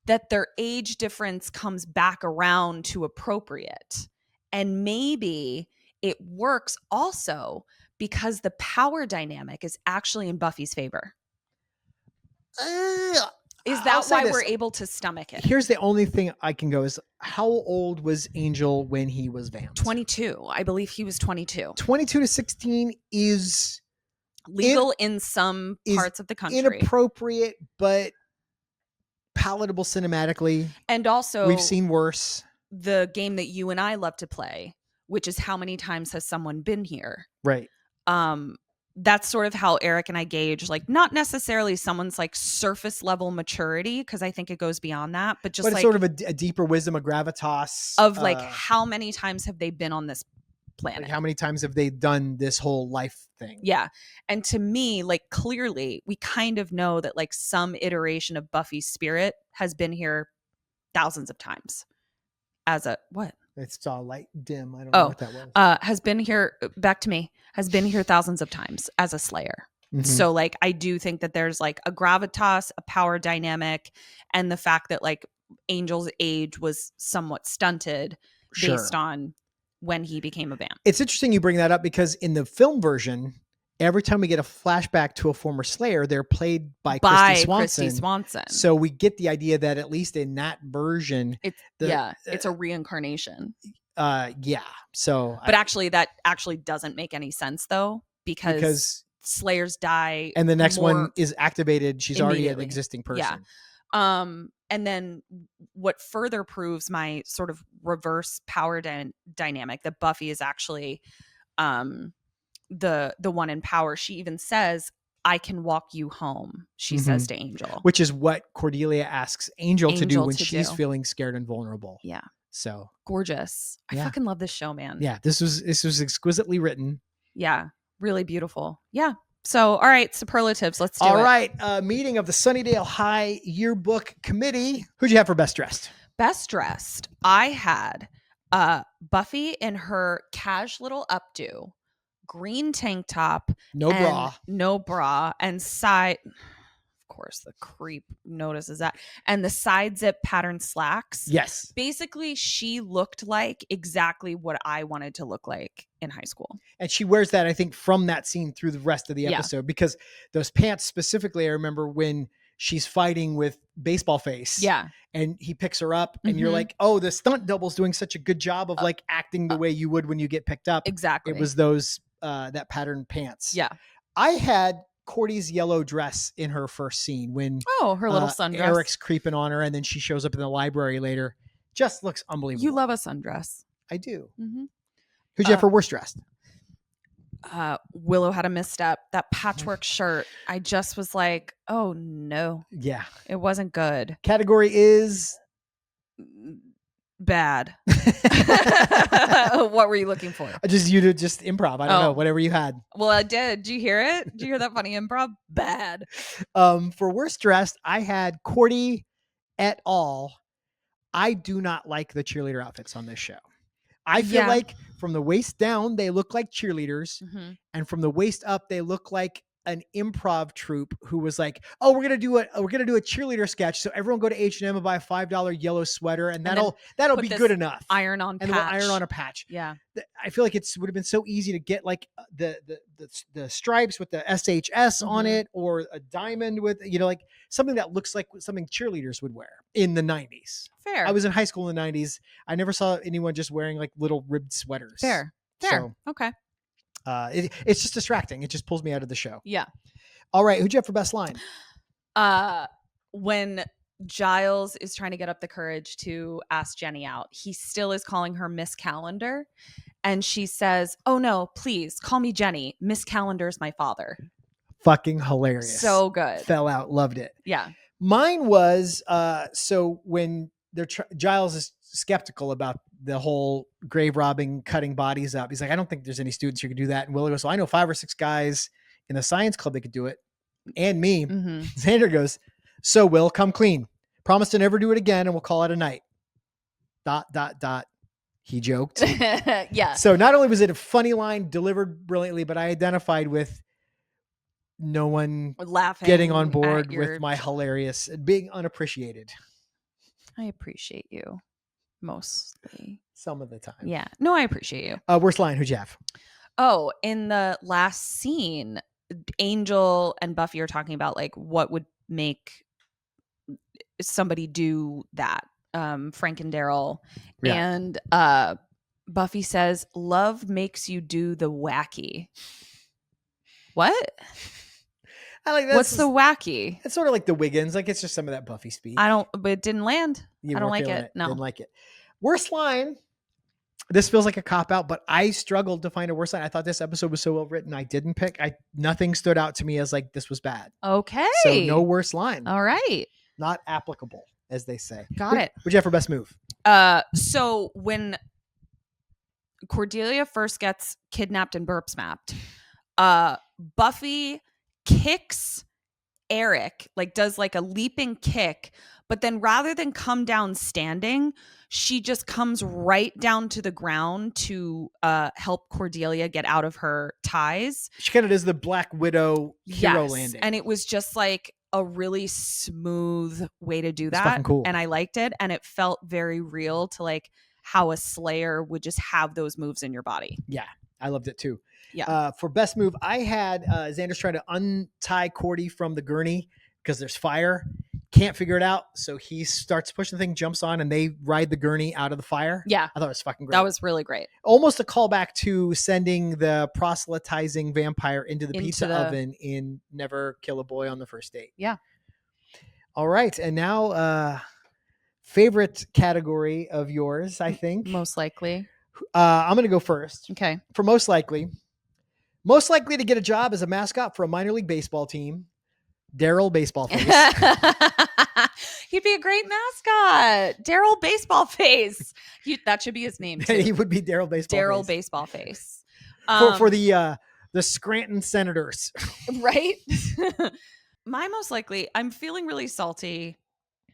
Speaker 2: that their age difference comes back around to appropriate? And maybe it works also because the power dynamic is actually in Buffy's favor. Is that why we're able to stomach it?
Speaker 1: Here's the only thing I can go is, how old was Angel when he was vamped?
Speaker 2: 22. I believe he was 22.
Speaker 1: 22 to 16 is
Speaker 2: legal in some parts of the country.
Speaker 1: Inappropriate, but palatable cinematically.
Speaker 2: And also,
Speaker 1: we've seen worse.
Speaker 2: The game that you and I love to play, which is how many times has someone been here?
Speaker 1: Right.
Speaker 2: That's sort of how Eric and I gauge, like, not necessarily someone's like surface level maturity, because I think it goes beyond that, but just
Speaker 1: it's
Speaker 2: like
Speaker 1: sort of a deeper wisdom, a gravitas
Speaker 2: of like, how many times have they been on this planet?
Speaker 1: Like how many times have they done this whole life thing?
Speaker 2: Yeah. And to me, like, clearly we kind of know that like some iteration of Buffy's spirit has been here thousands of times as a what?
Speaker 1: It's all light dim. I don't know what that was.
Speaker 2: Has been here, back to me, has been here thousands of times as a Slayer. Mm-hmm. So like, I do think that there's like a gravitas, a power dynamic, and the fact that like Angel's age was somewhat stunted based on when he became a vamp.
Speaker 1: It's interesting you bring that up, because in the film version, every time we get a flashback to a former Slayer, they're played by Christy Swanson. So we get the idea that at least in that version,
Speaker 2: it's a reincarnation.
Speaker 1: So,
Speaker 2: but actually, that actually doesn't make any sense though, because Slayers die,
Speaker 1: and the next one is activated. She's already an existing person.
Speaker 2: Yeah. And then what further proves my sort of reverse power dynamic, that Buffy is actually, the one in power. She even says, I can walk you home, she says to Angel,
Speaker 1: which is what Cordelia asks Angel to do when she's feeling scared and vulnerable.
Speaker 2: Yeah.
Speaker 1: So
Speaker 2: gorgeous. I fucking love this show, man.
Speaker 1: Yeah. This was exquisitely written.
Speaker 2: Yeah. Really beautiful. Yeah. So, all right, superlatives. Let's do it.
Speaker 1: All right. Meeting of the Sunnydale High Yearbook Committee. Who'd you have for best dressed?
Speaker 2: Best dressed. I had Buffy in her cash little updo, green tank top, no bra, and side. Of course, the creep notices that, and the side zip pattern slacks.
Speaker 1: Yes,
Speaker 2: basically, she looked like exactly what I wanted to look like in high school.
Speaker 1: And she wears that, I think, from that scene through the rest of the episode, because those pants specifically, I remember when she's fighting with Baseball Face.
Speaker 2: Yeah.
Speaker 1: And he picks her up and you're like, oh, the stunt double's doing such a good job of like acting the way you would when you get picked up.
Speaker 2: Exactly.
Speaker 1: It was those, that pattern pants.
Speaker 2: Yeah.
Speaker 1: I had Cordy's yellow dress in her first scene when
Speaker 2: her little sundress.
Speaker 1: Eric's creeping on her, and then she shows up in the library later. Just looks unbelievable.
Speaker 2: You love a sundress.
Speaker 1: I do.
Speaker 2: Mm-hmm.
Speaker 1: Who'd you have for worst dressed?
Speaker 2: Willow had a misstep. That patchwork shirt, I just was like, oh no.
Speaker 1: Yeah.
Speaker 2: It wasn't good.
Speaker 1: Category is
Speaker 2: bad. What were you looking for?
Speaker 1: Just you to just improv. I don't know, whatever you had.
Speaker 2: Well, I did. Did you hear it? Did you hear that funny improv? Bad.
Speaker 1: For worst dressed, I had Cordy et al. I do not like the cheerleader outfits on this show. I feel like from the waist down, they look like cheerleaders.
Speaker 2: Mm-hmm.
Speaker 1: And from the waist up, they look like an improv troupe who was like, "Oh, we're gonna do a cheerleader sketch. So everyone go to H&M and buy a $5 yellow sweater, and that'll be good enough.
Speaker 2: Iron on
Speaker 1: and
Speaker 2: patch.
Speaker 1: then we'll iron on a patch."
Speaker 2: Yeah,
Speaker 1: I feel like would have been so easy to get like the stripes with the SHS on it, or a diamond with like something that looks like something cheerleaders would wear in the 90s.
Speaker 2: Fair.
Speaker 1: I was in high school in the 90s. I never saw anyone just wearing like little ribbed sweaters.
Speaker 2: Fair.
Speaker 1: So,
Speaker 2: okay.
Speaker 1: It's just distracting. It just pulls me out of the show.
Speaker 2: Yeah.
Speaker 1: All right. Who'd you have for best line?
Speaker 2: When Giles is trying to get up the courage to ask Jenny out, he still is calling her Miss Calendar. And she says, "Oh no, please call me Jenny. Miss Calendar's my father."
Speaker 1: Fucking hilarious.
Speaker 2: So good.
Speaker 1: Fell out. Loved it.
Speaker 2: Yeah.
Speaker 1: Mine was, so when Giles is skeptical about the whole grave robbing, cutting bodies up. He's like, "I don't think there's any students who could do that." And Willow goes, "Well, I know 5 or 6 guys in the science club that could do it. And me."
Speaker 2: Mm-hmm.
Speaker 1: Xander goes, "So Will, come clean. Promise to never do it again and we'll call it a night. ... He joked.
Speaker 2: Yeah.
Speaker 1: So not only was it a funny line delivered brilliantly, but I identified with no one
Speaker 2: laughing,
Speaker 1: getting on board with my hilarious, being unappreciated.
Speaker 2: I appreciate you mostly.
Speaker 1: Some of the time.
Speaker 2: Yeah. No, I appreciate you.
Speaker 1: Worst line, who'd you have?
Speaker 2: Oh, in the last scene, Angel and Buffy are talking about like what would make somebody do that. Frank and Darryl.
Speaker 1: Yeah.
Speaker 2: And Buffy says, "Love makes you do the wacky." What?
Speaker 1: I like that.
Speaker 2: What's the wacky?
Speaker 1: It's sort of like the Wiggins. Like it's just some of that Buffy speak.
Speaker 2: But it didn't land.
Speaker 1: You
Speaker 2: I don't
Speaker 1: weren't
Speaker 2: like
Speaker 1: feeling
Speaker 2: it. No.
Speaker 1: Didn't like it. Worst line. This feels like a cop out, but I struggled to find a worst line. I thought this episode was so well written. I didn't pick. Nothing stood out to me as like this was bad.
Speaker 2: Okay.
Speaker 1: So no worst line.
Speaker 2: All right.
Speaker 1: Not applicable, as they say.
Speaker 2: Got it.
Speaker 1: What'd you have for best move?
Speaker 2: So when Cordelia first gets kidnapped and burp smacked, Buffy kicks Arik, like does like a leaping kick, but then rather than come down standing, she just comes right down to the ground to help Cordelia get out of her ties.
Speaker 1: She kind of does the Black Widow hero landing.
Speaker 2: And it was just like a really smooth way to do that.
Speaker 1: Fucking cool.
Speaker 2: And I liked it. And it felt very real to like how a Slayer would just have those moves in your body.
Speaker 1: Yeah, I loved it too.
Speaker 2: Yeah.
Speaker 1: For best move, I had Xander's trying to untie Cordy from the gurney because there's fire. Can't figure it out. So he starts pushing the thing, jumps on, and they ride the gurney out of the fire.
Speaker 2: Yeah.
Speaker 1: I thought it was fucking great.
Speaker 2: That was really great.
Speaker 1: Almost a callback to sending the proselytizing vampire into the pizza oven in Never Kill a Boy on the First Date.
Speaker 2: Yeah.
Speaker 1: All right. And now, favorite category of yours, I think.
Speaker 2: Most likely.
Speaker 1: I'm going to go first.
Speaker 2: Okay.
Speaker 1: For most likely to get a job as a mascot for a minor league baseball team, Darryl Baseball Face.
Speaker 2: He'd be a great mascot. Darryl Baseball Face. That should be his name too.
Speaker 1: He would be Darryl Baseball
Speaker 2: Darryl
Speaker 1: Face.
Speaker 2: Baseball Face.
Speaker 1: For the Scranton Senators.
Speaker 2: Right? My most likely, I'm feeling really salty.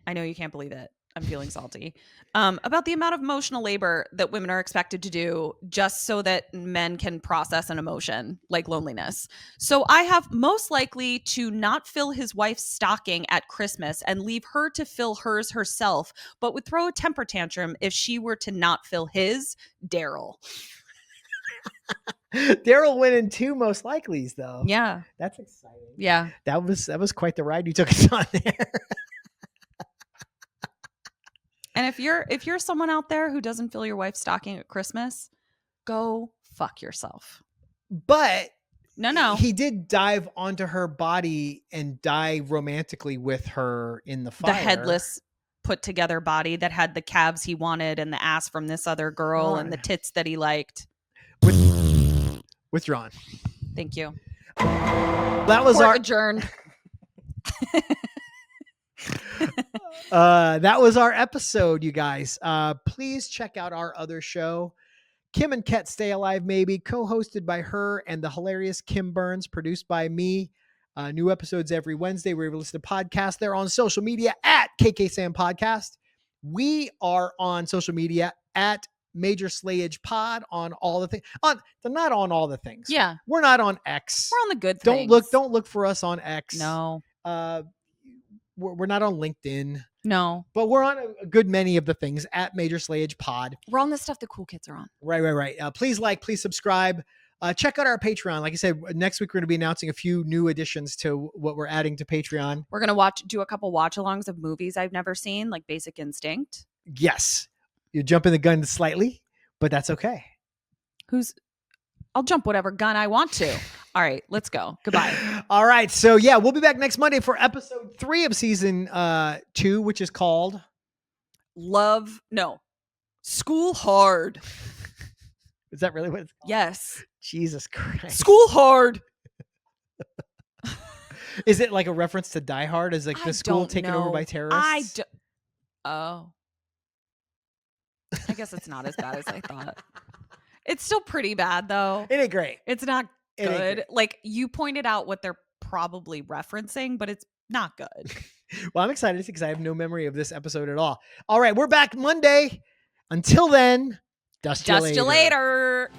Speaker 2: I know you can't believe it. I'm feeling salty about the amount of emotional labor that women are expected to do just so that men can process an emotion like loneliness. So I have most likely to not fill his wife's stocking at Christmas and leave her to fill hers herself, but would throw a temper tantrum if she were to not fill his, Darryl.
Speaker 1: Darryl went in 2 most likelies though.
Speaker 2: Yeah.
Speaker 1: That's exciting.
Speaker 2: Yeah.
Speaker 1: That was quite the ride you took us on there.
Speaker 2: And if you're someone out there who doesn't fill your wife's stocking at Christmas, go fuck yourself.
Speaker 1: But
Speaker 2: no,
Speaker 1: he did dive onto her body and die romantically with her in the fire.
Speaker 2: The headless put together body that had the calves he wanted and the ass from this other girl and the tits that he liked.
Speaker 1: Withdrawn.
Speaker 2: Thank you.
Speaker 1: That was
Speaker 2: Court adjourned.
Speaker 1: That was our episode, you guys. Please check out our other show, Kim and Ket Stay Alive Maybe, co-hosted by her and the hilarious Kim Burns, produced by me. New episodes every Wednesday. We're able to listen to podcasts. They're on social media at KKSam Podcast. We are on social media at Major Slayage Pod on all the things. They're not on all the things.
Speaker 2: Yeah.
Speaker 1: We're not on X.
Speaker 2: We're on the good things.
Speaker 1: Don't look for us on X.
Speaker 2: No.
Speaker 1: We're not on LinkedIn.
Speaker 2: No.
Speaker 1: But we're on a good many of the things at Major Slayage Pod.
Speaker 2: We're on the stuff the cool kids are on.
Speaker 1: Right. Please please subscribe. Check out our Patreon. Like I said, next week we're going to be announcing a few new additions to what we're adding to Patreon.
Speaker 2: We're going to do a couple watch-alongs of movies I've never seen, like Basic Instinct.
Speaker 1: Yes. You're jumping the gun slightly, but that's okay.
Speaker 2: I'll jump whatever gun I want to. All right, let's go. Goodbye.
Speaker 1: All right. So yeah, we'll be back next Monday for episode 3 of season 2, which is called
Speaker 2: School Hard.
Speaker 1: Is that really what it's called?
Speaker 2: Yes.
Speaker 1: Jesus Christ.
Speaker 2: School Hard.
Speaker 1: Is it like a reference to Die Hard? Is like the school taken over by terrorists?
Speaker 2: Oh. I guess it's not as bad as I thought. It's still pretty bad though.
Speaker 1: It ain't great.
Speaker 2: It's not good. Like you pointed out what they're probably referencing, but it's not good.
Speaker 1: Well, I'm excited because I have no memory of this episode at all. All right, we're back Monday. Until then, dust you later.